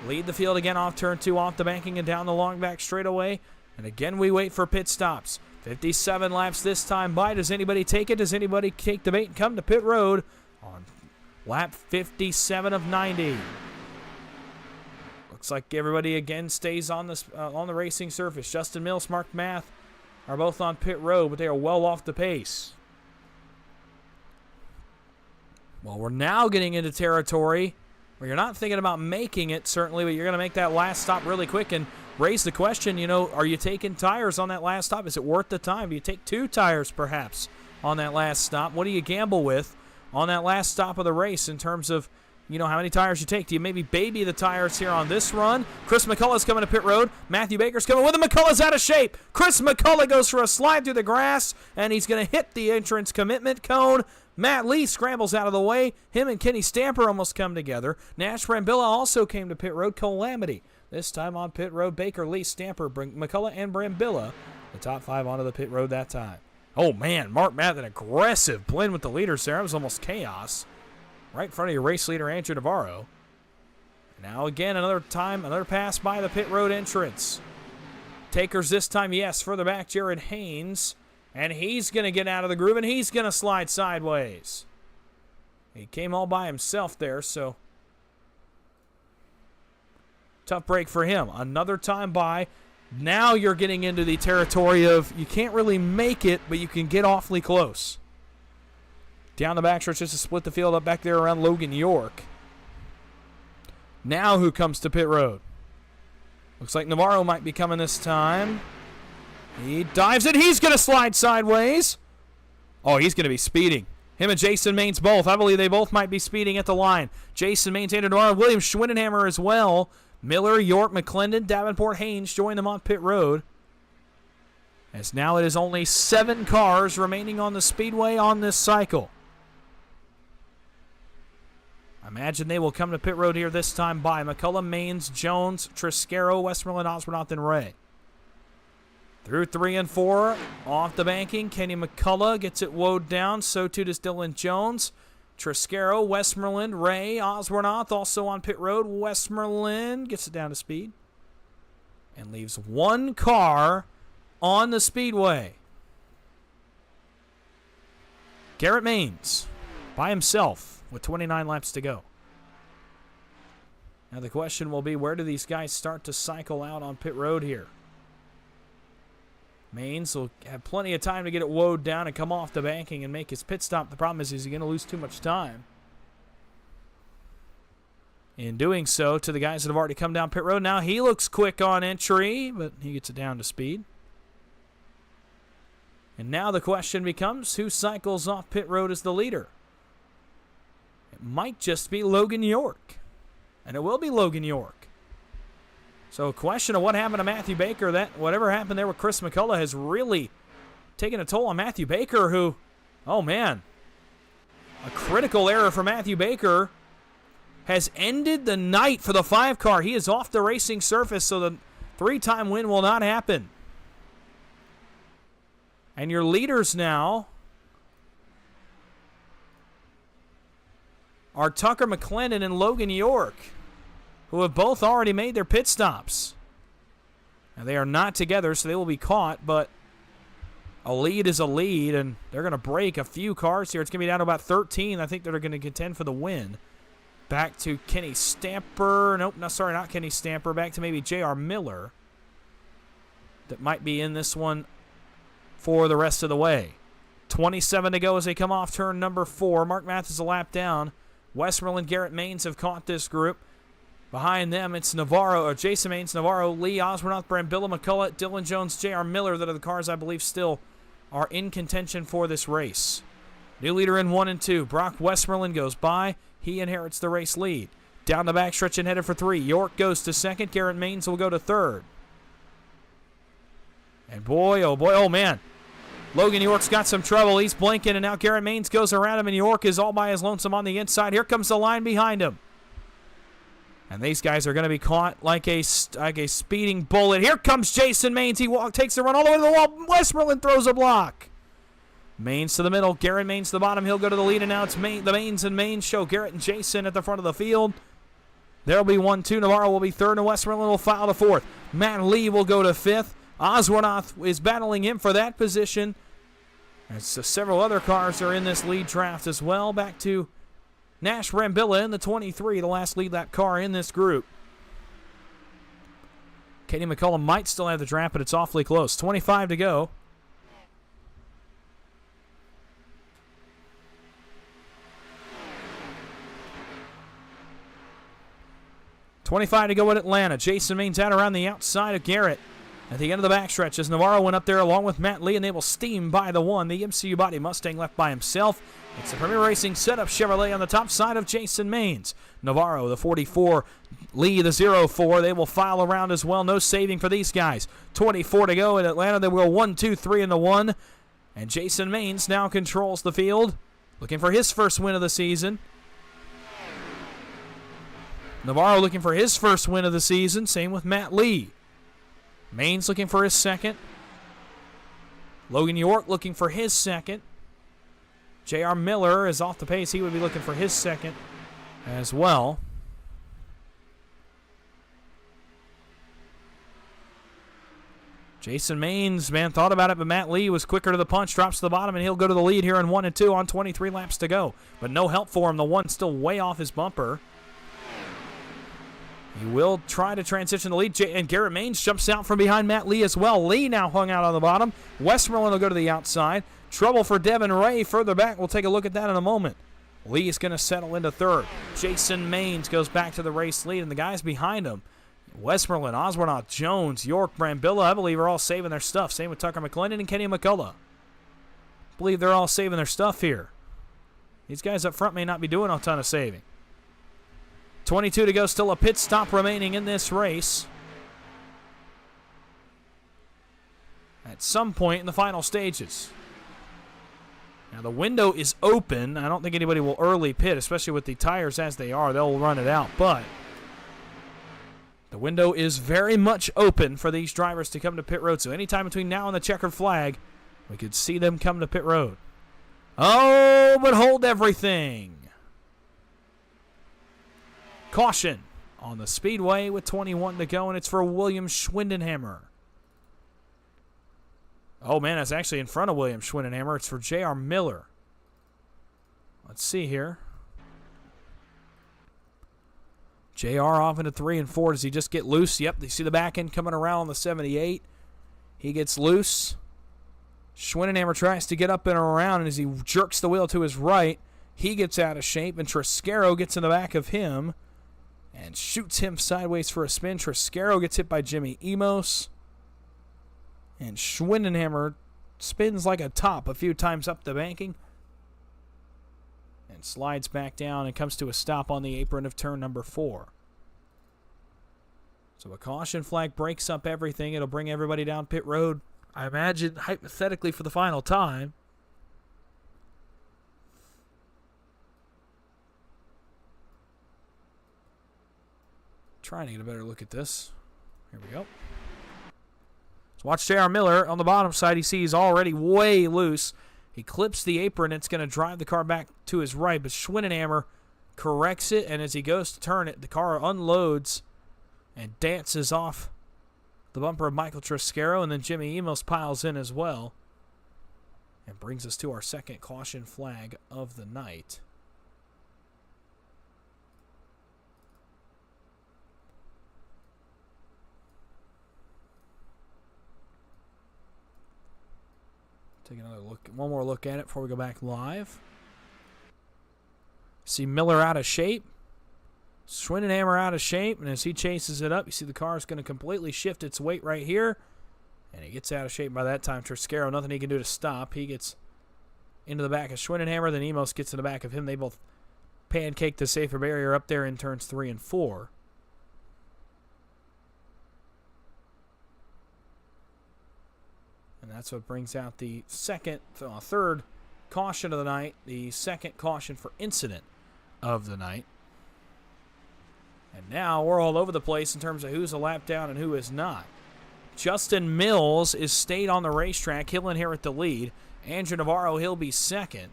lead the field again off turn 2, off the banking and down the long back straightaway. And again, we wait for pit stops. 57 laps this time by. Does anybody take it? Does anybody take the bait and come to pit road on lap 57 of 90? Looks like everybody again stays on the racing surface. Justin Mills, Mark Math are both on pit road, but they are well off the pace. Well, we're now getting into territory where you're not thinking about making it, certainly, but you're going to make that last stop really quick and raise the question, are you taking tires on that last stop? Is it worth the time? Do you take 2 tires, perhaps, on that last stop? What do you gamble with on that last stop of the race in terms of, how many tires you take? Do you maybe baby the tires here on this run? Chris McCullough's coming to pit road. Matthew Baker's coming with him. McCullough's out of shape. Chris McCullough goes for a slide through the grass, and he's going to hit the entrance commitment cone. Matt Lee scrambles out of the way. Him and Kenny Stamper almost come together. Nash Brambilla also came to pit road. Calamity. This time on pit road, Baker, Lee, Stamper, McCullough, and Brambilla. The top 5 onto the pit road that time. Oh, man, Mark Math, an aggressive blend with the leaders there. It was almost chaos. Right in front of your race leader, Andrew Navarro. Now again, another pass by the pit road entrance. Takers this time, yes, further back, Jared Haynes. And he's going to get out of the groove, and he's going to slide sideways. He came all by himself there, so tough break for him. Another time by. Now you're getting into the territory of you can't really make it, but you can get awfully close. Down the backstretch just to split the field up back there around Logan York. Now who comes to pit road? Looks like Navarro might be coming this time. He dives it. He's going to slide sideways. Oh, he's going to be speeding. Him and Jason Maines both. I believe they both might be speeding at the line. Jason Maines, Andrew Navarro, William Schwindenhammer as well. Miller, York, McClendon, Davenport, Haynes join them on pit road. As now it is only 7 cars remaining on the speedway on this cycle. I imagine they will come to pit road here this time by McCullough, Maines, Jones, Triscaro, Westmoreland, Osbornoff, and Ray. Through 3 and 4, off the banking, Kenny McCullough gets it woed down. So too does Dylan Jones. Triscaro, Westmoreland, Ray, Osbornoff also on pit road. Westmoreland gets it down to speed and leaves 1 car on the speedway. Garrett Maines by himself with 29 laps to go. Now the question will be, where do these guys start to cycle out on pit road here? Maines will have plenty of time to get it woed down and come off the banking and make his pit stop. The problem is he's going to lose too much time in doing so to the guys that have already come down pit road. Now he looks quick on entry, but he gets it down to speed. And now the question becomes, who cycles off pit road as the leader? It might just be Logan York. And it will be Logan York. So a question of what happened to Matthew Baker, that whatever happened there with Chris McCullough has really taken a toll on Matthew Baker, who, oh man, a critical error for Matthew Baker has ended the night for the 5 car. He is off the racing surface, so the 3-time win will not happen. And your leaders now are Tucker McClendon and Logan York, who have both already made their pit stops. Now, they are not together, so they will be caught, but a lead is a lead, and they're going to break a few cars here. It's going to be down to about 13, I think, that are going to contend for the win. Back to Kenny Stamper. Nope, no, sorry, not Kenny Stamper. Back to maybe J.R. Miller that might be in this one for the rest of the way. 27 to go as they come off turn number 4. Mark Mathis a lap down. Westmoreland, Garrett Maines have caught this group. Behind them, it's Jason Maines, Navarro, Lee, Osbornoth, Brambilla, McCullough, Dylan Jones, J.R. Miller, that are the cars I believe still are in contention for this race. New leader in 1 and 2. Brock Westmoreland goes by. He inherits the race lead. Down the backstretch and headed for 3. York goes to 2nd. Garrett Maines will go to 3rd. And boy, oh man. Logan York's got some trouble. He's blinking, and now Garrett Maines goes around him, and York is all by his lonesome on the inside. Here comes the line behind him. And these guys are going to be caught like a speeding bullet. Here comes Jason Maines. He takes the run all the way to the wall. Westmoreland throws a block. Maines to the middle. Garrett Maines to the bottom. He'll go to the lead, and now it's the Maines and Maines show. Garrett and Jason at the front of the field. There'll be 1-2. Navarro will be 3rd, and Westmoreland will file to 4th. Matt Lee will go to 5th. Osbornoth is battling him for that position. And so several other cars are in this lead draft as well. Back to Nash Brambilla in the 23, the last lead lap car in this group. Katie McCullough might still have the draft, but it's awfully close. 25 to go. .25 to go at Atlanta. Jason Maines out around the outside of Garrett at the end of the backstretch as Navarro went up there along with Matt Lee, and they will steam by the 1. The MCU Body Mustang left by himself. It's the Premier Racing setup Chevrolet on the top side of Jason Maines. Navarro, the 44, Lee, the 04. They will file around as well. No saving for these guys. 24 to go at Atlanta. They will 1, 2, 3 in the 1. And Jason Maines now controls the field, looking for his first win of the season. Navarro looking for his first win of the season. Same with Matt Lee. Maines looking for his second. Logan York looking for his second. J.R. Miller is off the pace. He would be looking for his second as well. Jason Maines, man, thought about it, but Matt Lee was quicker to the punch, drops to the bottom, and he'll go to the lead here in 1 and 2 on 23 laps to go. But no help for him. The 1 still way off his bumper. He will try to transition the lead, and Garrett Maines jumps out from behind Matt Lee as well. Lee now hung out on the bottom. Westmoreland will go to the outside. Trouble for Devin Ray further back. We'll take a look at that in a moment. Lee is going to settle into 3rd. Jason Maines goes back to the race lead, and the guys behind him, Westmoreland, Osbornoth, Jones, York, Brambilla, I believe are all saving their stuff. Same with Tucker McClendon and Kenny McCullough. I believe they're all saving their stuff here. These guys up front may not be doing a ton of saving. 22 to go, still a pit stop remaining in this race. At some point in the final stages. Now the window is open. I don't think anybody will early pit, especially with the tires as they are. They'll run it out, but the window is very much open for these drivers to come to pit road. So anytime between now and the checkered flag, we could see them come to pit road. Oh, but hold everything. Caution on the speedway with 21 to go, and it's for William Schwindenhammer. Oh, man, that's actually in front of William Schwindenhammer. It's for J.R. Miller. Let's see here. J.R. off into 3 and 4. Does he just get loose? Yep, you see the back end coming around on the 78. He gets loose. Schwindenhammer tries to get up and around, and as he jerks the wheel to his right, he gets out of shape, and Triscaro gets in the back of him and shoots him sideways for a spin. Triscaro gets hit by Jimmy Emos, and Schwindenhammer spins like a top a few times up the banking. And slides back down and comes to a stop on the apron of turn number 4. So a caution flag breaks up everything. It'll bring everybody down pit road, I imagine, hypothetically, for the final time. Trying to get a better look at this. Here we go. So watch J.R. Miller on the bottom side. He sees already way loose. He clips the apron. It's going to drive the car back to his right, but Schwindenhammer corrects it, and as he goes to turn it, the car unloads and dances off the bumper of Michael Triscaro, and then Jimmy Emos piles in as well and brings us to our second caution flag of the night. Take another look, one more look at it before we go back live. See Miller out of shape. Schwindenhammer out of shape, and as he chases it up, you see the car is going to completely shift its weight right here, and he gets out of shape by that time. Triscaro, nothing he can do to stop. He gets into the back of Schwindenhammer, then Emos gets in the back of him. They both pancake the safer barrier up there in turns 3 and 4. And that's what brings out the third caution of the night, the second caution for incident of the night. And now we're all over the place in terms of who's a lap down and who is not. Justin Mills is stayed on the racetrack. He'll inherit the lead. Andrew Navarro, he'll be second.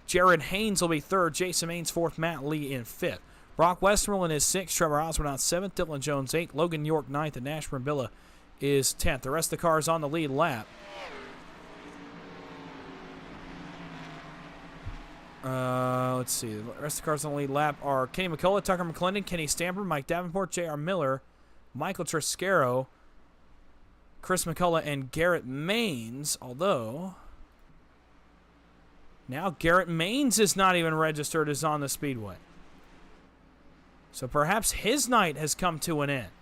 Jared Haynes will be third. Jason Maines fourth. Matt Lee in fifth. Brock Westerland is sixth. Trevor Osborne out seventh. Dylan Jones eighth. Logan York ninth. And Nash Brambilla is 10th. The rest of the cars on the lead lap. Let's see. The rest of the cars on the lead lap are Kenny McCullough, Tucker McClendon, Kenny Stamper, Mike Davenport, J.R. Miller, Michael Triscaro, Chris McCullough, and Garrett Maines. Although, now Garrett Maines is not even registered as on the speedway. So perhaps his night has come to an end.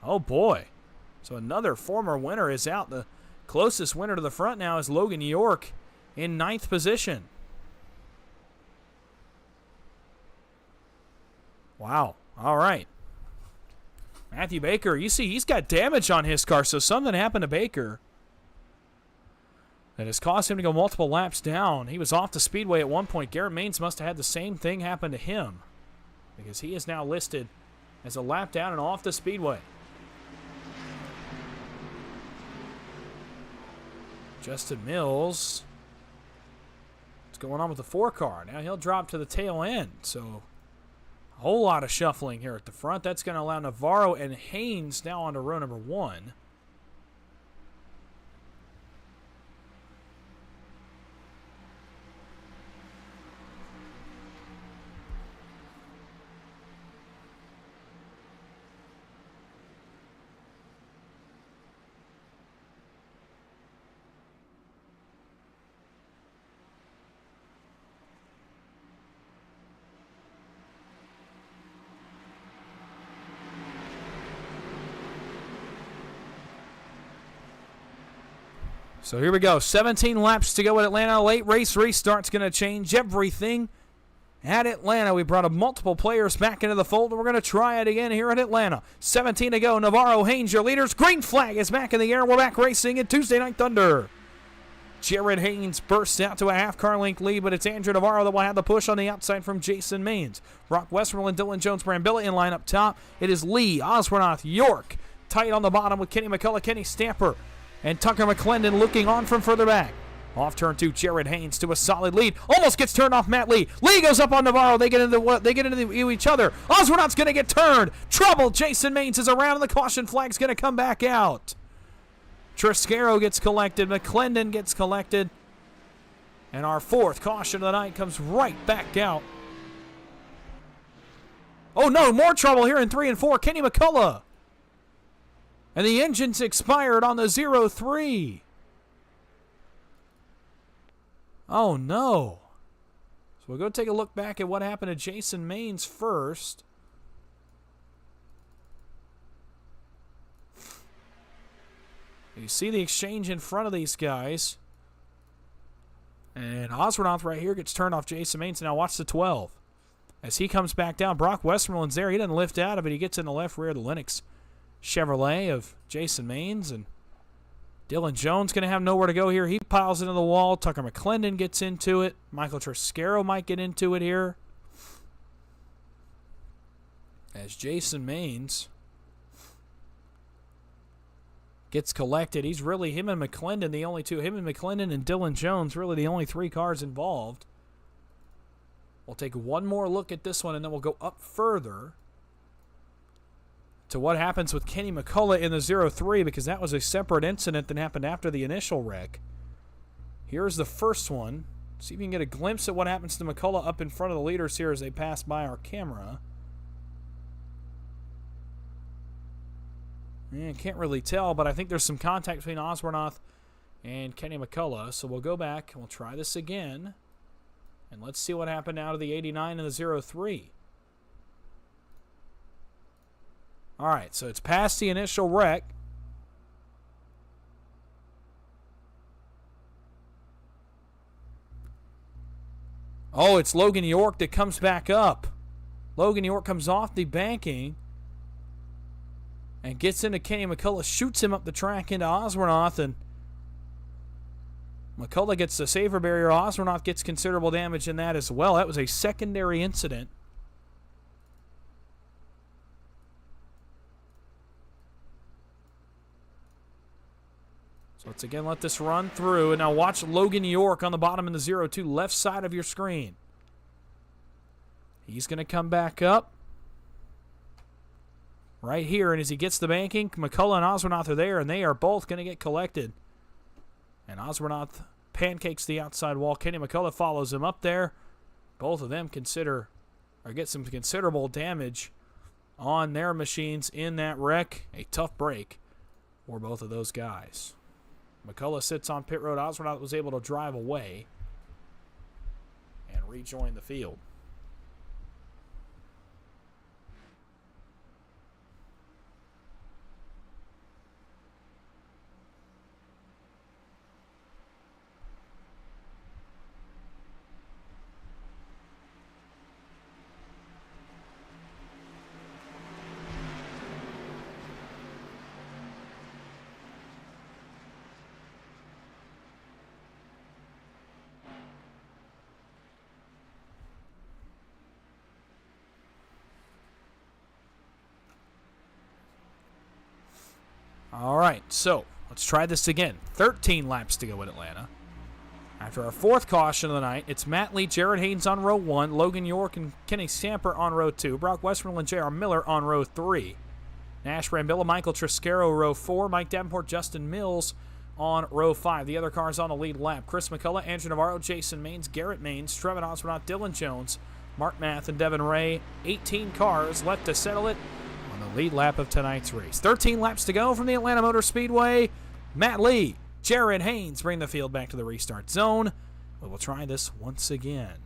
Oh boy. So another former winner is out. The closest winner to the front now is Logan York in 9th position. Wow. All right. Matthew Baker, you see he's got damage on his car, so something happened to Baker that has caused him to go multiple laps down. He was off the speedway at one point. Garrett Maines must have had the same thing happen to him because he is now listed as a lap down and off the speedway. Justin Mills. What's going on with the 4 car? Now he'll drop to the tail end. So a whole lot of shuffling here at the front. That's going to allow Navarro and Haynes now onto row number 1. So here we go. 17 laps to go at Atlanta. Late race restart's going to change everything at Atlanta. We brought multiple players back into the fold, and we're going to try it again here at Atlanta. 17 to go. Navarro, Haynes, your leaders. Green flag is back in the air. We're back racing in Tuesday Night Thunder. Jared Haynes bursts out to a half-car length lead, but it's Andrew Navarro that will have the push on the outside from Jason Maines. Brock Westerland, Dylan Jones, Brambilla in line up top. It is Lee, Osbornoth, York. Tight on the bottom with Kenny McCullough, Kenny Stamper, and Tucker McClendon looking on from further back. Off turn 2, Jared Haynes to a solid lead. Almost gets turned off Matt Lee. Lee goes up on Navarro. They get into each other. Osbornoth's going to get turned. Trouble. Jason Maines is around, and the caution flag's going to come back out. Triscaro gets collected. McClendon gets collected. And our 4th caution of the night comes right back out. Oh, no. More trouble here in 3 and 4. Kenny McCullough. And the engine's expired on the 0-3. Oh, no. So we'll go take a look back at what happened to Jason Maines first. you see the exchange in front of these guys. And Osbornoff right here gets turned off Jason Maines. Now watch the 12. As he comes back down, Brock Westmoreland's there. He doesn't lift out of it. He gets in the left rear of the Lennox Chevrolet of Jason Maines. And Dylan Jones going to have nowhere to go here. He piles into the wall. Tucker McClendon gets into it. Michael Triscaro might get into it here. As Jason Maines gets collected. He's really, him and McClendon, the only two. Him and McClendon and Dylan Jones, really the only 3 cars involved. We'll take one more look at this one, and then we'll go up further to what happens with Kenny McCullough in the 0-3, because that was a separate incident that happened after the initial wreck. Here's the first one. See if you can get a glimpse at what happens to McCullough up in front of the leaders here as they pass by our camera. Yeah, can't really tell, but I think there's some contact between Osbornoff and Kenny McCullough. So we'll go back and we'll try this again. And let's see what happened now to the 89 and the 0-3. All right, so it's past the initial wreck. Oh, it's Logan York that comes back up. Logan York comes off the banking and gets into Kenny McCullough, shoots him up the track into Osbornoff, and McCullough gets the safer barrier. Osbornoff gets considerable damage in that as well. That was a secondary incident. So let's again let this run through. And now watch Logan York on the bottom in the 0-2, left side of your screen. He's going to come back up right here. And as he gets the banking, McCullough and Osbornoff are there, and they are both going to get collected. And Osbornoff pancakes the outside wall. Kenny McCullough follows him up there. Both of them get some considerable damage on their machines in that wreck. A tough break for both of those guys. McCullough sits on pit road. Osbornoff was able to drive away and rejoin the field. All right, so let's try this again. 13 laps to go in Atlanta. After our 4th caution of the night, it's Matt Lee, Jared Haynes on row 1, Logan York and Kenny Stamper on row 2, Brock Westmoreland, J.R. Miller on row 3, Nash Brambilla, Michael Triscaro row 4, Mike Davenport, Justin Mills on row 5. The other cars on the lead lap: Chris McCullough, Andrew Navarro, Jason Maines, Garrett Maines, Trevin Osbornoff, Dylan Jones, Mark Math, and Devin Ray. 18 cars left to settle it on the lead lap of tonight's race. 13 laps to go from the Atlanta Motor Speedway. Matt Lee, Jared Haynes bring the field back to the restart zone. We will try this once again.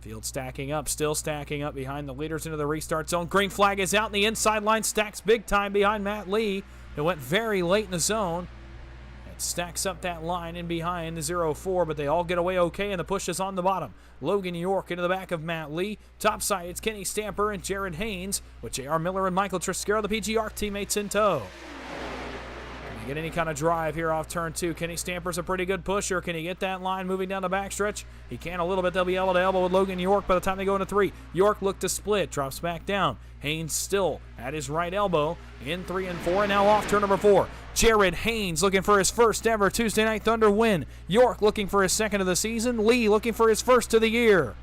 Field stacking up, still stacking up behind the leaders into the restart zone. Green flag is out, and the inside line stacks big time behind Matt Lee. It went very late in the zone. It stacks up that line in behind the 0-4, but they all get away okay, and the push is on the bottom. Logan York into the back of Matt Lee. Topside, it's Kenny Stamper and Jared Haynes, with J.R. Miller and Michael Triscaro, the PGR teammates, in tow. Can he get any kind of drive here off turn 2? Kenny Stamper's a pretty good pusher. Can he get that line moving down the backstretch? He can a little bit. They'll be elbow to elbow with Logan York by the time they go into 3. York looked to split, drops back down. Haynes still at his right elbow in 3 and 4, and now off turn number 4. Jared Haynes looking for his first ever Tuesday Night Thunder win. York looking for his second of the season. Lee looking for his first of the year.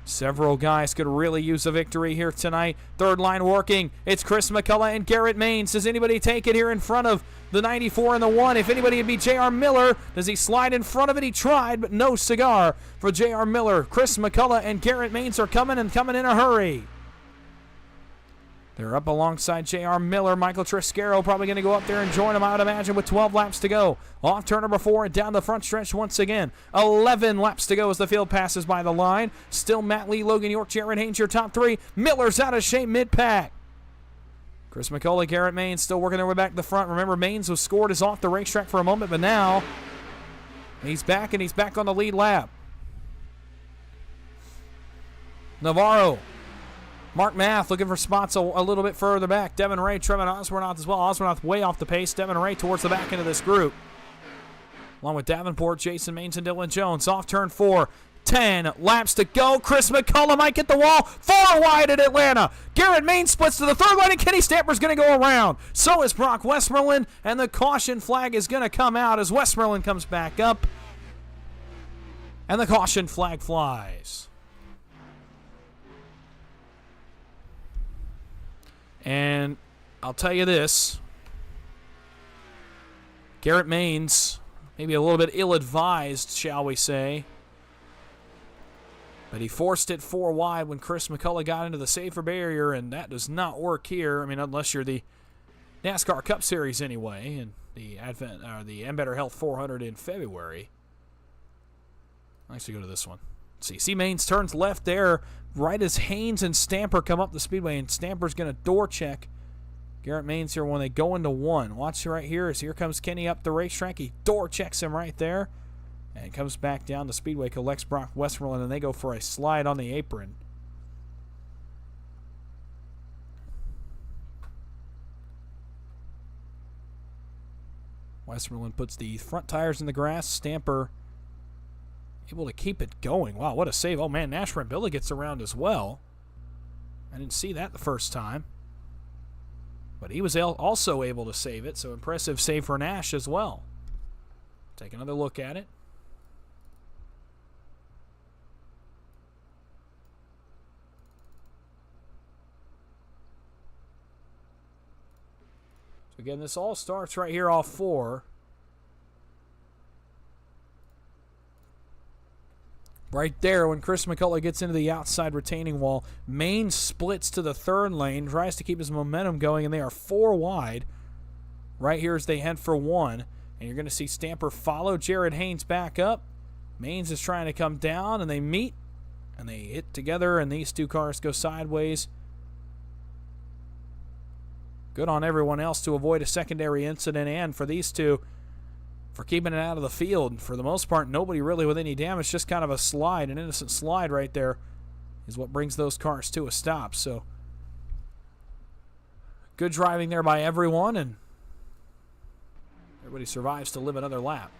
Several guys could really use a victory here tonight. Third line working. It's Chris McCullough and Garrett Maines. Does anybody take it here in front of the 94 and the 1? If anybody, it'd be J.R. Miller. Does he slide in front of it? He tried, but no cigar for J.R. Miller. Chris McCullough and Garrett Maines are coming in a hurry. They're up alongside J.R. Miller. Michael Triscaro probably going to go up there and join him, I would imagine, with 12 laps to go. Off turn number 4 and down the front stretch once again. 11 laps to go as the field passes by the line. Still Matt Lee, Logan York, Jared Haynes, your top 3. Miller's out of shape mid-pack. Chris McCullough, Garrett Maines still working their way back to the front. Remember, Maines was scored is off the racetrack for a moment, but now he's back, and he's back on the lead lap. Navarro. Mark Math looking for spots a little bit further back. Devin Ray, Trevin Osbornoth as well. Osbornoth way off the pace. Devin Ray towards the back end of this group. Along with Davenport, Jason Maines, and Dylan Jones. Off turn 4. 10 laps to go. Chris McCullough might get the wall. 4 wide at Atlanta. Garrett Maines splits to the third lane, and Kenny Stamper's going to go around. So is Brock Westmoreland, and the caution flag is going to come out as Westmoreland comes back up. And the caution flag flies. And I'll tell you this. Garrett Maines, maybe a little bit ill-advised, shall we say. But he forced it 4 wide when Chris McCullough got into the safer barrier, and that does not work here. I mean, unless you're the NASCAR Cup Series anyway, and the Embedded Health 400 in February. I'll actually go to this one. Let's see, Maines turns left there, right as Haynes and Stamper come up the speedway, and Stamper's going to door check Garrett Maines here when they go into 1. Watch right here as here comes Kenny up the racetrack. He door checks him right there. And comes back down the speedway, collects Brock Westmoreland, and they go for a slide on the apron. Westmoreland puts the front tires in the grass. Stamper able to keep it going. Wow, what a save. Oh, man, Nash Brambilla gets around as well. I didn't see that the first time. But he was also able to save it, so impressive save for Nash as well. Take another look at it. Again, this all starts right here off 4. Right there, when Chris McCullough gets into the outside retaining wall, Maines splits to the third lane, tries to keep his momentum going, and they are 4 wide. Right here as they head for 1. And you're going to see Stamper follow Jared Haynes back up. Maines is trying to come down, and they meet, and they hit together, and these 2 cars go sideways. Good on everyone else to avoid a secondary incident, and for these 2 for keeping it out of the field. For the most part, nobody really with any damage, just kind of a slide, an innocent slide right there is what brings those cars to a stop. So good driving there by everyone, and everybody survives to live another lap.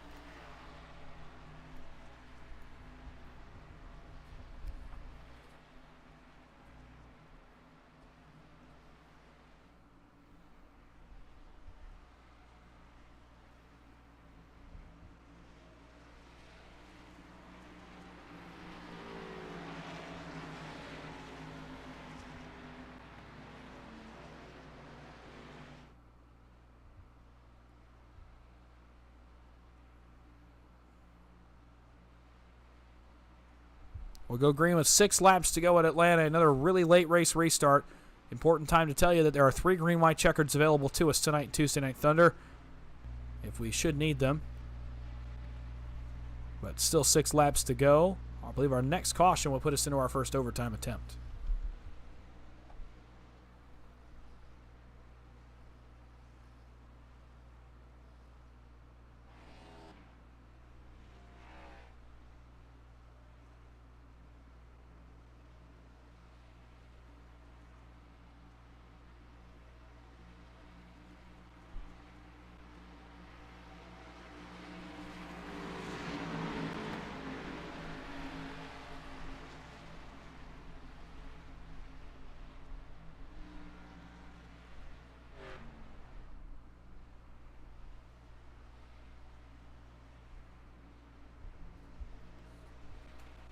We'll go green with 6 laps to go at Atlanta. Another really late race restart. Important time to tell you that there are 3 green-white checkers available to us tonight, Tuesday Night Thunder, if we should need them. But still 6 laps to go. I believe our next caution will put us into our first overtime attempt.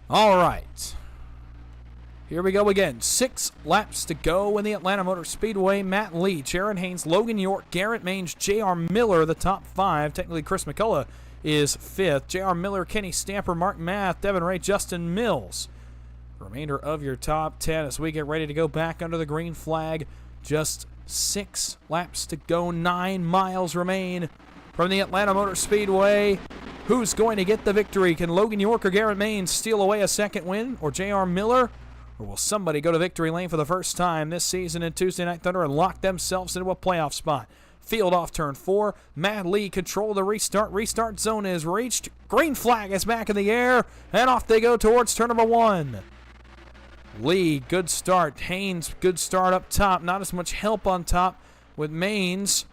All right. Here we go again. 6 laps to go in the Atlanta Motor Speedway. Matt Lee, Jaron Haynes, Logan York, Garrett Maines, J.R. Miller, the top 5. Technically, Chris McCullough is 5th. J.R. Miller, Kenny Stamper, Mark Math, Devin Ray, Justin Mills. Remainder of your top 10 as we get ready to go back under the green flag. Just 6 laps to go. 9 miles remain from the Atlanta Motor Speedway. Who's going to get the victory? Can Logan York or Garrett Maines steal away a second win? Or J.R. Miller Or will somebody go to victory lane for the first time this season in Tuesday Night Thunder and lock themselves into a playoff spot? Field off turn 4. Matt Lee control the restart. Restart zone is reached. Green flag is back in the air, and off they go towards turn number 1. Lee, good start. Haynes, good start up top. Not as much help on top with Maines.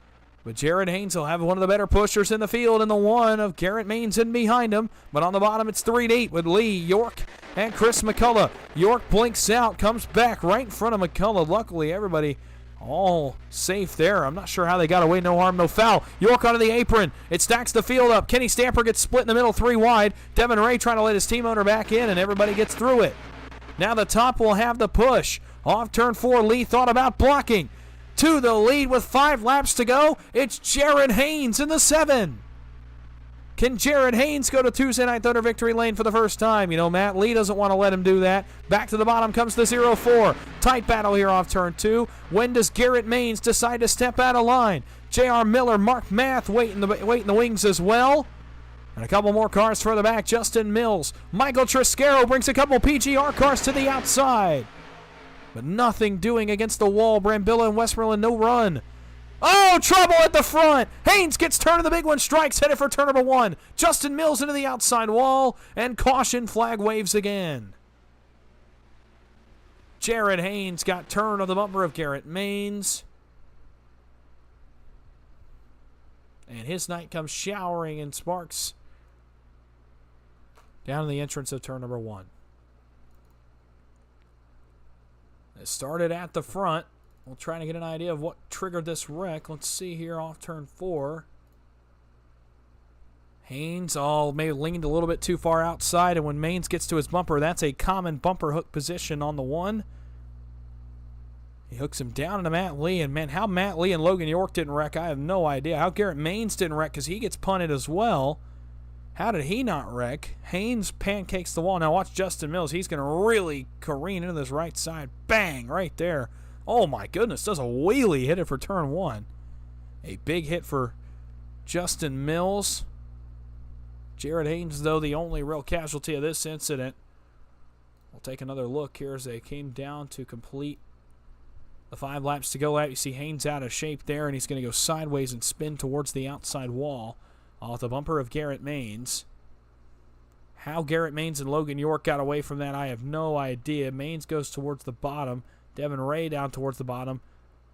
But Jared Haynes will have one of the better pushers in the field in the 1 of Garrett Maines in behind him. But on the bottom, it's 3-8 with Lee, York, and Chris McCullough. York blinks out, comes back right in front of McCullough. Luckily, everybody all safe there. I'm not sure how they got away. No harm, no foul. York onto the apron. It stacks the field up. Kenny Stamper gets split in the middle, 3 wide. Devin Ray trying to let his team owner back in, and everybody gets through it. Now the top will have the push. Off turn 4, Lee thought about blocking. To the lead with 5 laps to go, it's Jared Haynes in the 7. Can Jared Haynes go to Tuesday Night Thunder victory lane for the first time? You know, Matt Lee doesn't want to let him do that. Back to the bottom comes the 0-4. Tight battle here off turn 2. When does Garrett Maines decide to step out of line? J.R. Miller, Mark Math wait in the wings as well. And a couple more cars further back. Justin Mills. Michael Triscaro brings a couple PGR cars to the outside. But nothing doing against the wall. Brambilla and Westmoreland, no run. Oh, trouble at the front. Haynes gets turned to the big one. Strikes headed for turn number 1. Justin Mills into the outside wall. And caution flag waves again. Jared Haynes got turned on the bumper of Garrett Maines. And his night comes showering in sparks down in the entrance of turn number 1. It started at the front. We'll try to get an idea of what triggered this wreck. Let's see here off turn 4. Haynes maybe leaned a little bit too far outside, and when Maines gets to his bumper, that's a common bumper hook position on the 1. He hooks him down into Matt Lee, and man, how Matt Lee and Logan York didn't wreck, I have no idea. How Garrett Maines didn't wreck, because he gets punted as well. How did he not wreck? Haynes pancakes the wall. Now watch Justin Mills. He's going to really careen into this right side. Bang, right there. Oh my goodness, does a wheelie, hit it for turn 1. A big hit for Justin Mills. Jared Haynes, though, the only real casualty of this incident. We'll take another look here as they came down to complete the 5 laps to go. You see Haynes out of shape there, and he's going to go sideways and spin towards the outside wall off the bumper of Garrett Maines. How Garrett Maines and Logan York got away from that, I have no idea. Maines goes towards the bottom. Devin Ray down towards the bottom.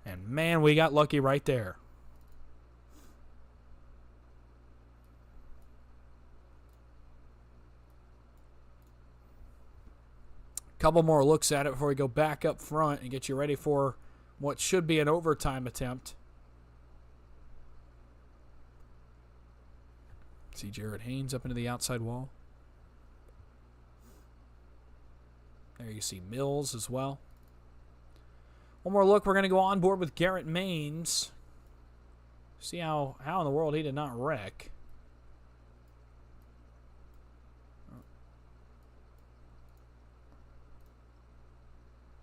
And man, we got lucky right there. Couple more looks at it before we go back up front and get you ready for what should be an overtime attempt. See Jared Haynes up into the outside wall. There you see Mills as well. One more look. We're going to go on board with Garrett Maines. See how in the world he did not wreck.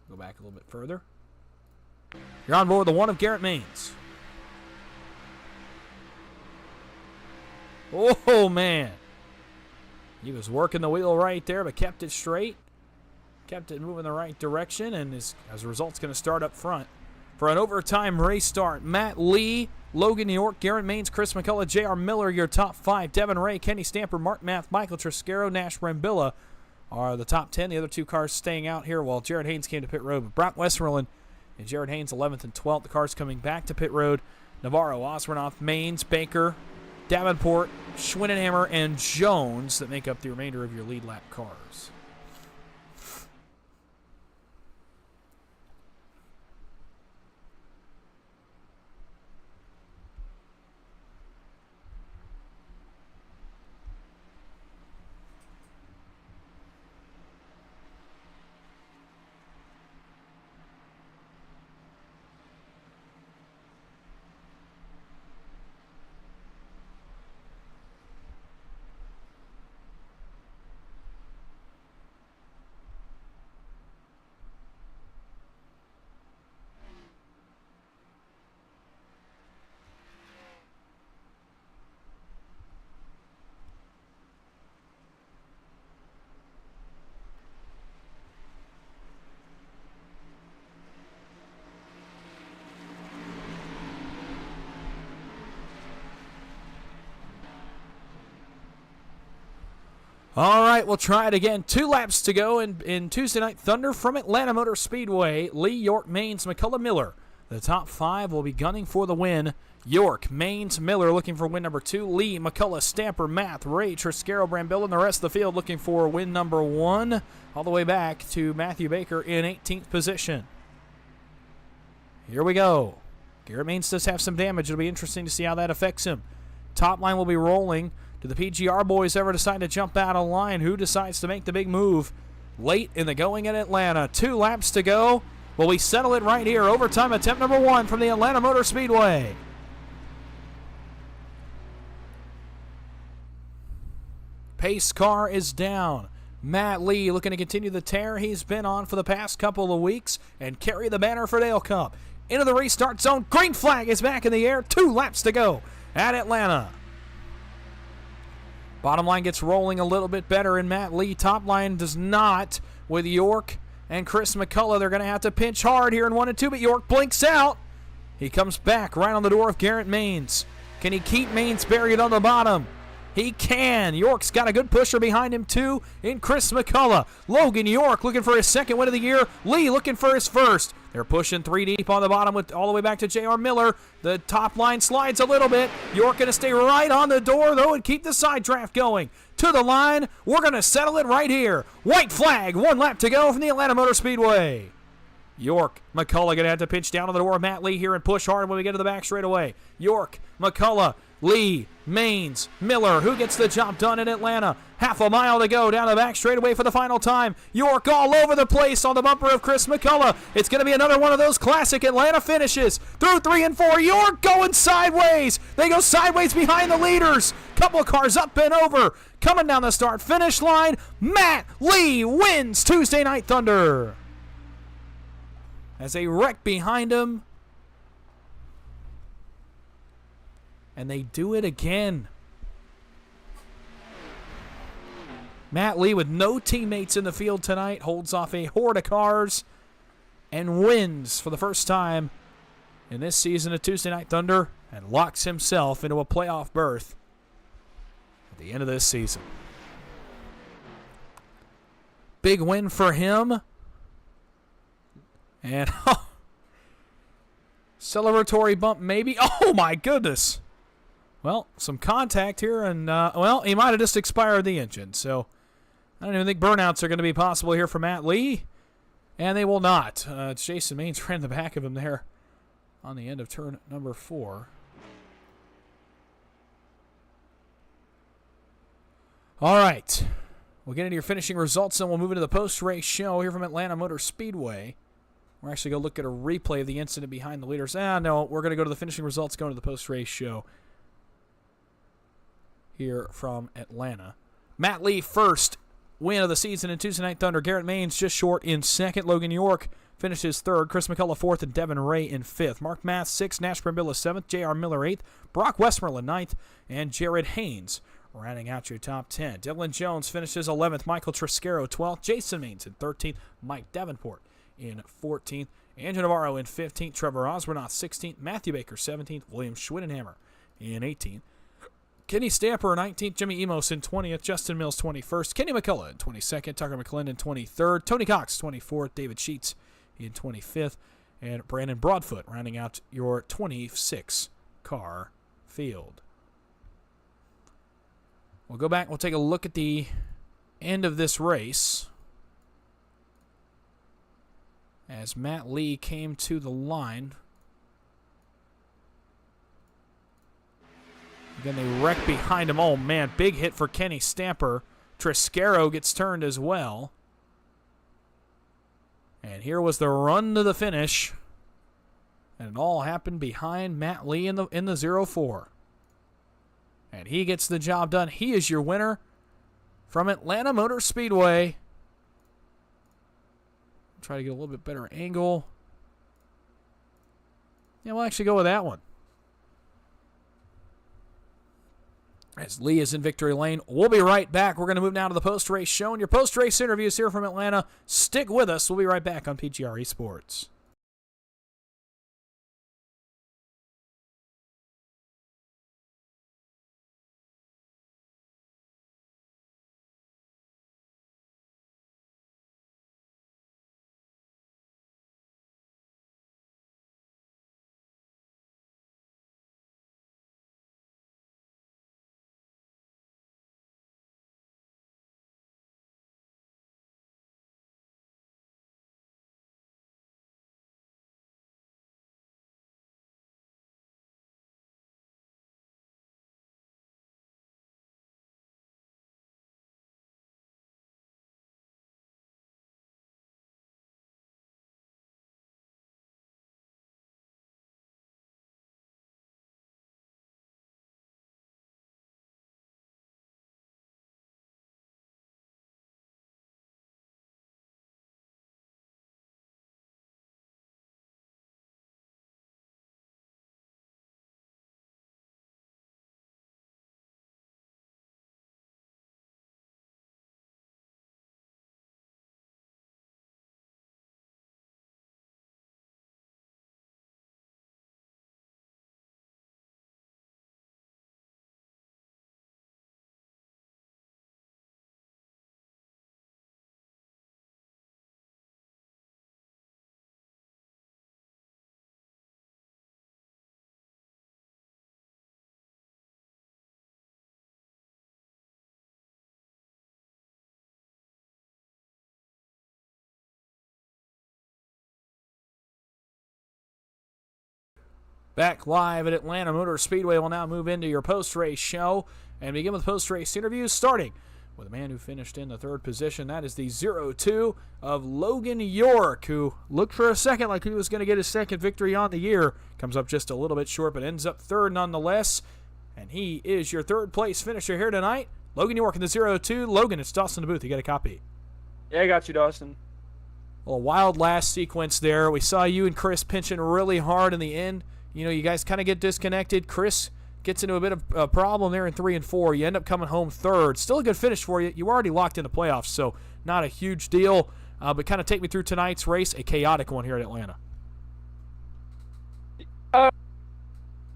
Go back a little bit further. You're on board with the 1 of Garrett Maines. Oh, man. He was working the wheel right there, but kept it straight. Kept it moving the right direction, and as a result, it's going to start up front. For an overtime race start, Matt Lee, Logan York, Garrett Maines, Chris McCullough, J.R. Miller, your top 5. Devin Ray, Kenny Stamper, Mark Math, Michael Triscaro, Nash Brambilla are the top 10. The other 2 cars staying out here while Jared Haynes came to pit road. But Brock Westmoreland and Jared Haynes 11th and 12th. The cars coming back to pit road. Navarro, Osranoff, Maines, Baker, Davenport, Schwindenhammer, and Jones that make up the remainder of your lead lap cars. All right, we'll try it again. 2 laps to go in Tuesday Night Thunder from Atlanta Motor Speedway. Lee, York, Maines, McCullough, Miller. The top 5 will be gunning for the win. York, Maines, Miller looking for win number 2. Lee, McCullough, Stamper, Math, Ray, Triscaro, Brambilla, and the rest of the field looking for win number 1. All the way back to Matthew Baker in 18th position. Here we go. Garrett Maines does have some damage. It'll be interesting to see how that affects him. Top line will be rolling. Do the PGR boys ever decide to jump out of line? Who decides to make the big move late in the going at Atlanta? 2 laps to go. Will we settle it right here? Overtime attempt number 1 from the Atlanta Motor Speedway. Pace car is down. Matt Lee looking to continue the tear he's been on for the past couple of weeks and carry the banner for Dale Cup. Into the restart zone. Green flag is back in the air. 2 laps to go at Atlanta. Bottom line gets rolling a little bit better in Matt Lee. Top line does not with York and Chris McCullough. They're going to have to pinch hard here in 1 and 2, but York blinks out. He comes back right on the door of Garrett Maines. Can he keep Maines buried on the bottom? He can. York's got a good pusher behind him, too, in Chris McCullough. Logan York looking for his 2nd win of the year. Lee looking for his 1st. They're pushing 3 deep on the bottom with all the way back to J.R. Miller. The top line slides a little bit. York going to stay right on the door, though, and keep the side draft going. To the line. We're going to settle it right here. White flag. 1 lap to go from the Atlanta Motor Speedway. York, McCullough going to have to pinch down on the door of Matt Lee here and push hard when we get to the back straightaway. York, McCullough, Lee, Maines, Miller. Who gets the job done in Atlanta? Half a mile to go down the back straightaway for the final time. York all over the place on the bumper of Chris McCullough. It's going to be another one of those classic Atlanta finishes. Through 3 and 4. York going sideways. They go sideways behind the leaders. Couple of cars up and over. Coming down the start-finish line. Matt Lee wins Tuesday Night Thunder. As they wreck behind him. And they do it again. Matt Lee, with no teammates in the field tonight, holds off a horde of cars and wins for the first time in this season of Tuesday Night Thunder and locks himself into a playoff berth at the end of this season. Big win for him. And celebratory bump maybe. Oh, my goodness. Well, some contact here, and, well, he might have just expired the engine. So I don't even think burnouts are going to be possible here for Matt Lee. And they will not. Jason Maines ran the back of him there on the end of turn number 4. All right. We'll get into your finishing results, and we'll move into the post-race show here from Atlanta Motor Speedway. We're actually going to look at a replay of the incident behind the leaders. No, we're going to go to the finishing results, going to the post-race show here from Atlanta. Matt Lee, first win of the season in Tuesday Night Thunder. Garrett Maines just short in 2nd. Logan York finishes 3rd. Chris McCullough 4th, and Devin Ray in 5th. Mark Math 6th. Nash Brambilla 7th. J.R. Miller 8th. Brock Westmoreland 9th. And Jared Haynes rounding out your top 10. Dylan Jones finishes 11th. Michael Triscaro 12th. Jason Maines in 13th. Mike Davenport in 14th. Andrew Navarro in 15th. Trevor Osbornoff 16th. Matthew Baker 17th. William Schwindenhammer in 18th. Kenny Stamper in 19th. Jimmy Emos in 20th. Justin Mills 21st. Kenny McCullough in 22nd. Tucker McClendon 23rd. Tony Cox 24th. David Sheets in 25th. And Brandon Broadfoot rounding out your 26 car field. We'll go back. We'll take a look at the end of this race. As Matt Lee came to the line. Again, they wreck behind him. Oh, man, big hit for Kenny Stamper. Triscaro gets turned as well. And here was the run to the finish. And it all happened behind Matt Lee in the 0-4. And he gets the job done. He is your winner from Atlanta Motor Speedway. Try to get a little bit better angle. Yeah, we'll actually go with that one. As Lee is in victory lane. We'll be right back. We're going to move now to the post-race show. And your post-race interviews here from Atlanta. Stick with us. We'll be right back on PGR eSports. Back live at Atlanta Motor Speedway. We'll now move into your post-race show and begin with post-race interviews, starting with a man who finished in the third position. That is the 0-2 of Logan York, who looked for a second like he was going to get his second victory on the year. Comes up just a little bit short, but ends up third nonetheless. And he is your third-place finisher here tonight. Logan York in the 0-2. Logan, it's Dawson in the booth. You got a copy? Yeah, I got you, Dawson. Well, a wild last sequence there. We saw you and Chris pinching really hard in the end. You know, you guys kind of get disconnected. Chris gets into a bit of a problem there in 3 and 4. You end up coming home third. Still a good finish for you. You were already locked in the playoffs, so not a huge deal. But kind of take me through tonight's race, a chaotic one here at Atlanta.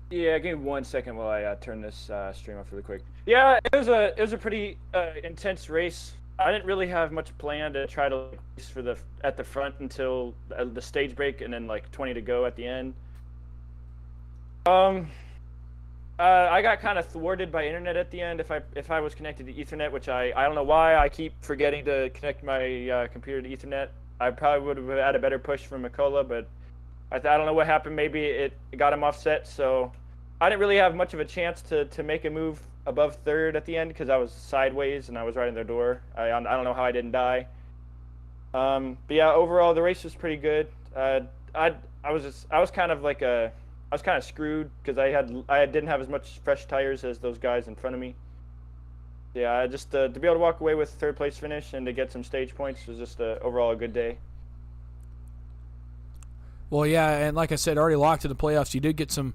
Yeah, give me 1 second while I turn this stream off really quick. Yeah, it was a pretty intense race. I didn't really have much planned to try to race at the front until the stage break, and then like 20 to go at the end. I got kind of thwarted by internet at the end. If I was connected to Ethernet, which I don't know why I keep forgetting to connect my computer to Ethernet. I probably would have had a better push from McCullough, but I don't know what happened. Maybe it got him offset, so I didn't really have much of a chance to make a move above third at the end because I was sideways and I was right in their door. I don't know how I didn't die. But yeah, overall the race was pretty good. I was kind of screwed because I didn't have as much fresh tires as those guys in front of me. Yeah, just to be able to walk away with third place finish and to get some stage points was just overall a good day. Well, yeah, and like I said, already locked in the playoffs. You did get some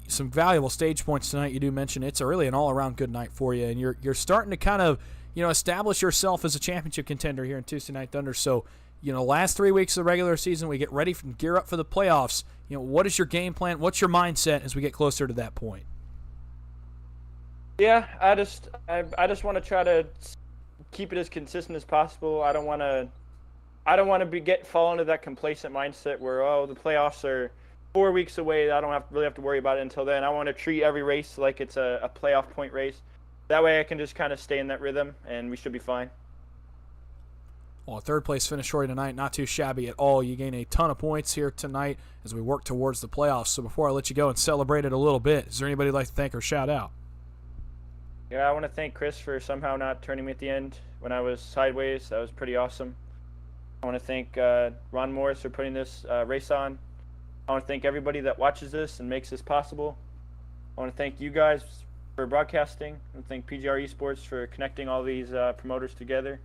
valuable stage points tonight. You do mention it's really an all-around good night for you, and you're starting to kind of establish yourself as a championship contender here in Tuesday Night Thunder. So, last 3 weeks of the regular season, we get ready and gear up for the playoffs. What is your game plan? What's your mindset as we get closer to that point? Yeah, I just want to try to keep it as consistent as possible. I don't want to fall into that complacent mindset where the playoffs are 4 weeks away. I don't really have to worry about it until then. I want to treat every race like it's a playoff point race. That way I can just kind of stay in that rhythm, and we should be fine. Well, a third-place finish for you tonight, not too shabby at all. You gain a ton of points here tonight as we work towards the playoffs. So before I let you go and celebrate it a little bit, is there anybody you'd like to thank or shout out? Yeah, I want to thank Chris for somehow not turning me at the end when I was sideways. That was pretty awesome. I want to thank Ron Morris for putting this race on. I want to thank everybody that watches this and makes this possible. I want to thank you guys for broadcasting. I want to thank PGR eSports for connecting all these promoters together.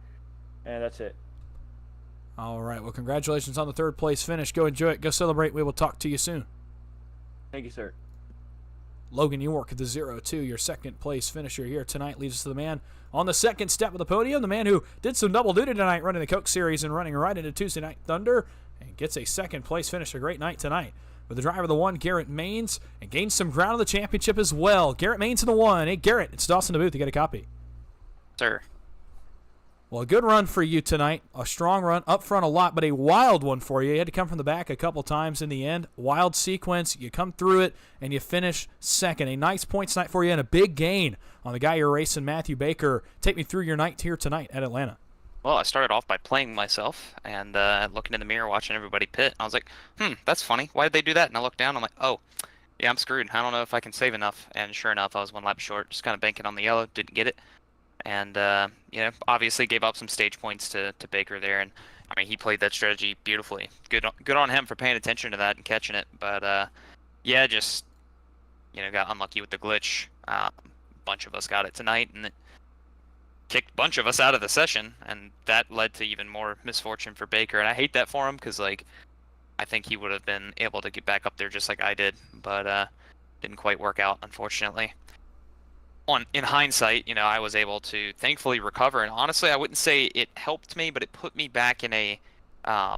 And that's it. All right. Well, congratulations on the third-place finish. Go enjoy it. Go celebrate. We will talk to you soon. Thank you, sir. Logan York at the 0-2, your second-place finisher here tonight, leads us to the man on the second step of the podium, the man who did some double duty tonight running the Coke Series and running right into Tuesday Night Thunder, and gets a second-place finish. A great night tonight with the driver of the 1, Garrett Maines, and gains some ground on the championship as well. Garrett Maines in the 1. Hey, Garrett, it's Dawson in the booth. You got a copy? Sir. Well, a good run for you tonight. A strong run, up front a lot, but a wild one for you. You had to come from the back a couple times in the end. Wild sequence. You come through it, and you finish second. A nice points night for you and a big gain on the guy you're racing, Matthew Baker. Take me through your night here tonight at Atlanta. Well, I started off by playing myself and looking in the mirror, watching everybody pit. I was like, that's funny. Why did they do that? And I looked down. I'm like, oh, yeah, I'm screwed. I don't know if I can save enough. And sure enough, I was 1 lap short, just kind of banking on the yellow. Didn't get it. And, obviously gave up some stage points to Baker there. And, I mean, he played that strategy beautifully. Good on him for paying attention to that and catching it. But, yeah, just, got unlucky with the glitch. A bunch of us got it tonight, and it kicked a bunch of us out of the session. And that led to even more misfortune for Baker. And I hate that for him because, I think he would have been able to get back up there just like I did. But didn't quite work out, unfortunately. In hindsight, I was able to thankfully recover, and honestly, I wouldn't say it helped me, but it put me back in a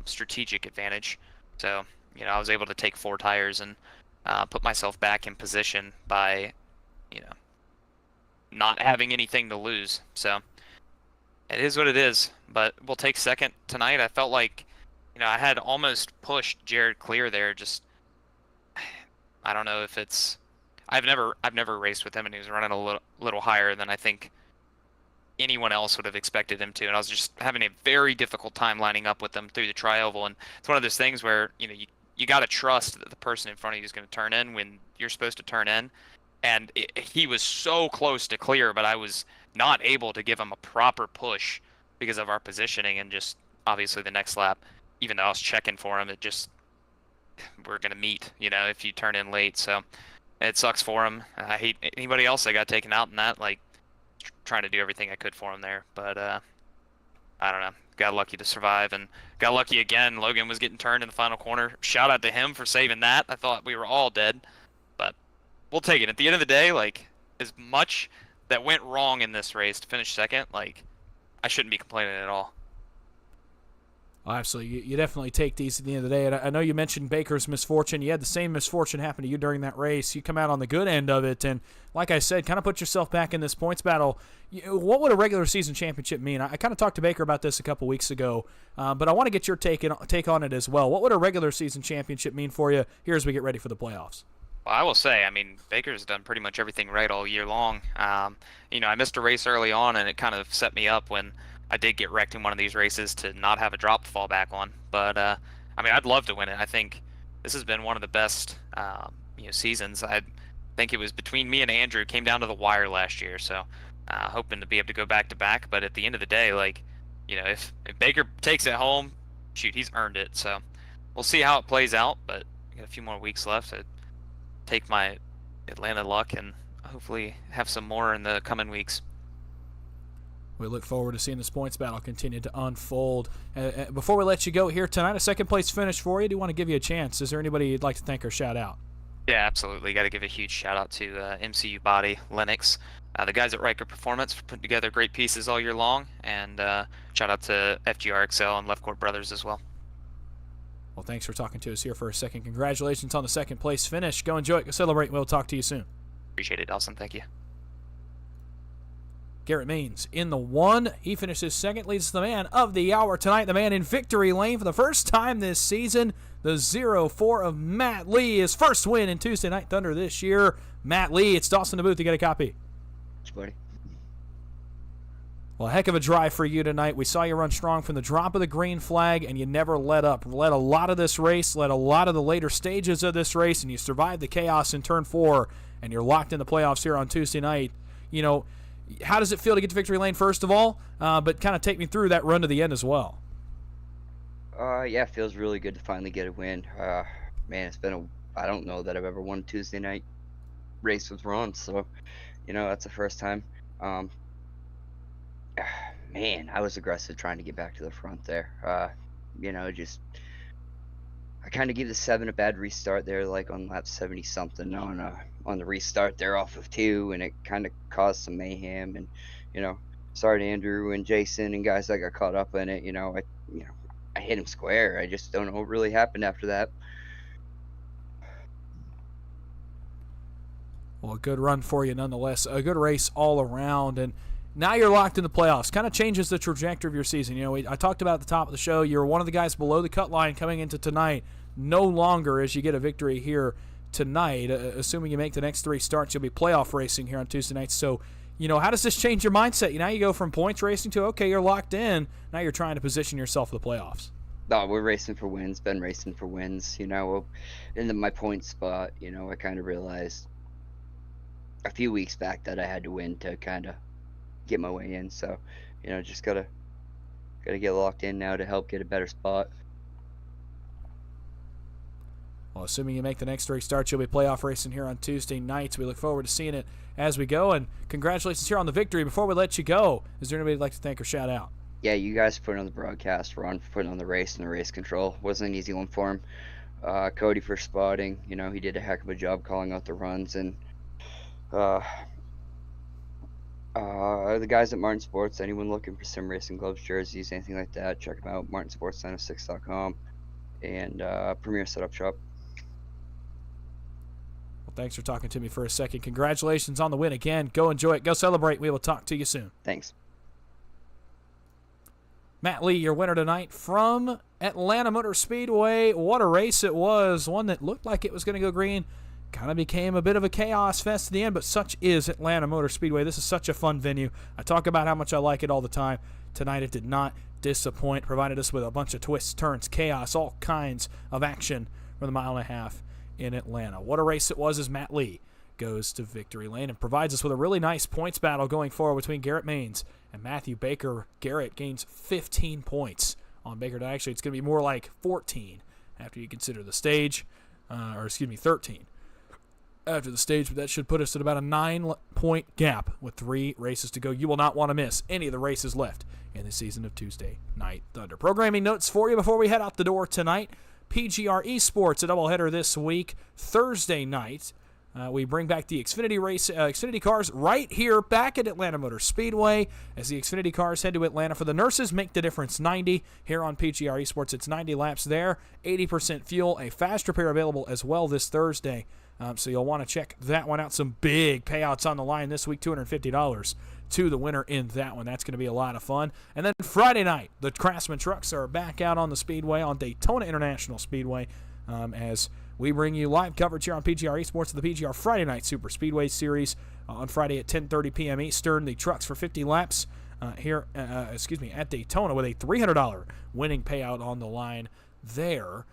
strategic advantage. So, I was able to take 4 tires and put myself back in position by, not having anything to lose. So, it is what it is, but we'll take second tonight. I felt like, I had almost pushed Jared clear there. Just, I don't know if it's... I've never raced with him, and he was running a little higher than I think anyone else would have expected him to. And I was just having a very difficult time lining up with him through the tri-oval. And it's one of those things where you got to trust that the person in front of you is going to turn in when you're supposed to turn in. And he was so close to clear, but I was not able to give him a proper push because of our positioning, and just obviously the next lap, even though I was checking for him, we're going to meet, if you turn in late. So it sucks for him. I hate anybody else that got taken out in that, like trying to do everything I could for him there. But I don't know. Got lucky to survive, and got lucky again. Logan was getting turned in the final corner. Shout out to him for saving that. I thought we were all dead, but we'll take it. At the end of the day, like, as much that went wrong in this race to finish second, like, I shouldn't be complaining at all. Oh, absolutely. You definitely take these at the end of the day. And I know you mentioned Baker's misfortune. You had the same misfortune happen to you during that race. You come out on the good end of it. And like I said, kind of put yourself back in this points battle. What would a regular season championship mean? I kind of talked to Baker about this a couple weeks ago, but I want to get your take on it as well. What would a regular season championship mean for you here as we get ready for the playoffs? Well, I will say, I mean, Baker's done pretty much everything right all year long. I missed a race early on, and it kind of set me up when I did get wrecked in one of these races to not have a drop to fall back on. But, I'd love to win it. I think this has been one of the best, seasons. I think it was between me and Andrew, came down to the wire last year. So, hoping to be able to go back to back. But at the end of the day, like, if Baker takes it home, shoot, he's earned it. So we'll see how it plays out. But we got a few more weeks left to take my Atlanta luck and hopefully have some more in the coming weeks. We look forward to seeing this points battle continue to unfold. Before we let you go here tonight, a second-place finish for you. Do you want to give you a chance? Is there anybody you'd like to thank or shout out? Yeah, absolutely. Got to give a huge shout-out to MCU Body, Lennox, the guys at Riker Performance for putting together great pieces all year long, and shout-out to FGR XL and Left Court Brothers as well. Well, thanks for talking to us here for a second. Congratulations on the second-place finish. Go enjoy it. Go celebrate. We'll talk to you soon. Appreciate it, Dawson. Thank you. Garrett Means in the 1. He finishes second, leads the man of the hour tonight. The man in victory lane for the first time this season. The 0-4 of Matt Lee, his first win in Tuesday Night Thunder this year. Matt Lee, it's Dawson in the booth. You got a copy. Thanks, buddy. Well, a heck of a drive for you tonight. We saw you run strong from the drop of the green flag, and you never let up. Led a lot of this race, led a lot of the later stages of this race, and you survived the chaos in turn 4, and you're locked in the playoffs here on Tuesday night. How does it feel to get to victory lane, first of all? But kind of take me through that run to the end as well. Yeah, it feels really good to finally get a win. Man, it's been I don't know that I've ever won a Tuesday night race with Ron, so, that's the first time. Man, I was aggressive trying to get back to the front there. I kind of gave the 7 a bad restart there, like on lap 70-something on the restart there off of 2, and it kind of caused some mayhem. And, sorry to Andrew and Jason and guys that got caught up in it. I hit him square. I just don't know what really happened after that. Well, a good run for you nonetheless. A good race all around, and now you're locked in the playoffs. Kind of changes the trajectory of your season. I talked about at the top of the show, you're one of the guys below the cut line coming into tonight. No longer as you get a victory here tonight. Assuming you make the next 3 starts, you'll be playoff racing here on Tuesday nights. So, how does this change your mindset? Now you go from points racing to, okay, you're locked in. Now you're trying to position yourself for the playoffs. No, we're racing for wins. Been racing for wins. In my point spot, I kind of realized a few weeks back that I had to win to kind of get my way in. So, just gotta get locked in now to help get a better spot. Well, assuming you make the next 3 starts, you'll be playoff racing here on Tuesday nights. We look forward to seeing it as we go, and congratulations here on the victory. Before we let you go, is there anybody you'd like to thank or shout out? Yeah, you guys put on the broadcast, Ron for putting on the race and the race control. Wasn't an easy one for him. Cody for spotting. He did a heck of a job calling out the runs, and the guys at Martin Sports, anyone looking for sim racing gloves, jerseys, anything like that, check them out, martinsports906.com, and Premier Setup Shop. Well, thanks for talking to me for a second. Congratulations on the win again. Go enjoy it. Go celebrate. We will talk to you soon. Thanks. Matt Lee, your winner tonight from Atlanta Motor Speedway. What a race it was. One that looked like it was going to go green. Kind of became a bit of a chaos fest at the end, but such is Atlanta Motor Speedway. This is such a fun venue. I talk about how much I like it all the time. Tonight it did not disappoint. Provided us with a bunch of twists, turns, chaos, all kinds of action from the 1.5 mile in Atlanta. What a race it was as Matt Lee goes to victory lane and provides us with a really nice points battle going forward between Garrett Maines and Matthew Baker. Garrett gains 15 points on Baker. Actually, it's going to be more like 14 after you consider the stage, 13 after the stage, but that should put us at about a 9-point gap with 3 races to go. You will not want to miss any of the races left in the season of Tuesday Night Thunder. Programming notes for you before we head out the door tonight. PGR eSports, a doubleheader this week. Thursday night, we bring back the Xfinity cars right here back at Atlanta Motor Speedway as the Xfinity cars head to Atlanta for the Nurses Make the Difference 90 here on PGR eSports. It's 90 laps there, 80% fuel, a fast repair available as well this Thursday. So you'll want to check that one out. Some big payouts on the line this week, $250 to the winner in that one. That's going to be a lot of fun. And then Friday night, the Craftsman trucks are back out on the Speedway on Daytona International Speedway as we bring you live coverage here on PGR eSports of the PGR Friday Night Super Speedway Series on Friday at 10:30 p.m. Eastern. The trucks for 50 laps at Daytona with a $300 winning payout on the line there.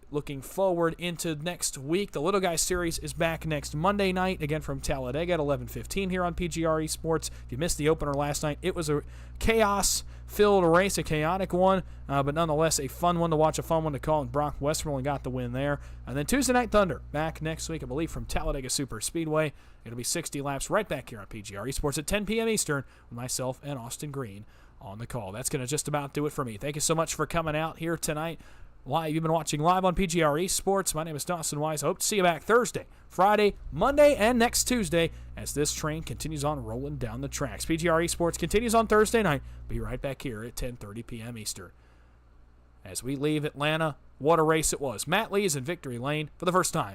Looking forward into next week, the Little Guys Series is back next Monday night, again from Talladega at 11:15 here on PGR eSports. If you missed the opener last night, it was a chaos-filled race, a chaotic one, but nonetheless a fun one to watch, a fun one to call, and Brock Westmoreland got the win there. And then Tuesday Night Thunder, back next week, I believe, from Talladega Super Speedway. It'll be 60 laps right back here on PGR eSports at 10 p.m. Eastern with myself and Austin Green on the call. That's going to just about do it for me. Thank you so much for coming out here tonight. You've been watching live on PGR eSports. My name is Dawson Wise. I hope to see you back Thursday, Friday, Monday, and next Tuesday as this train continues on rolling down the tracks. PGR eSports continues on Thursday night. Be right back here at 10:30 p.m. Eastern. As we leave Atlanta, what a race it was. Matt Lee is in victory lane for the first time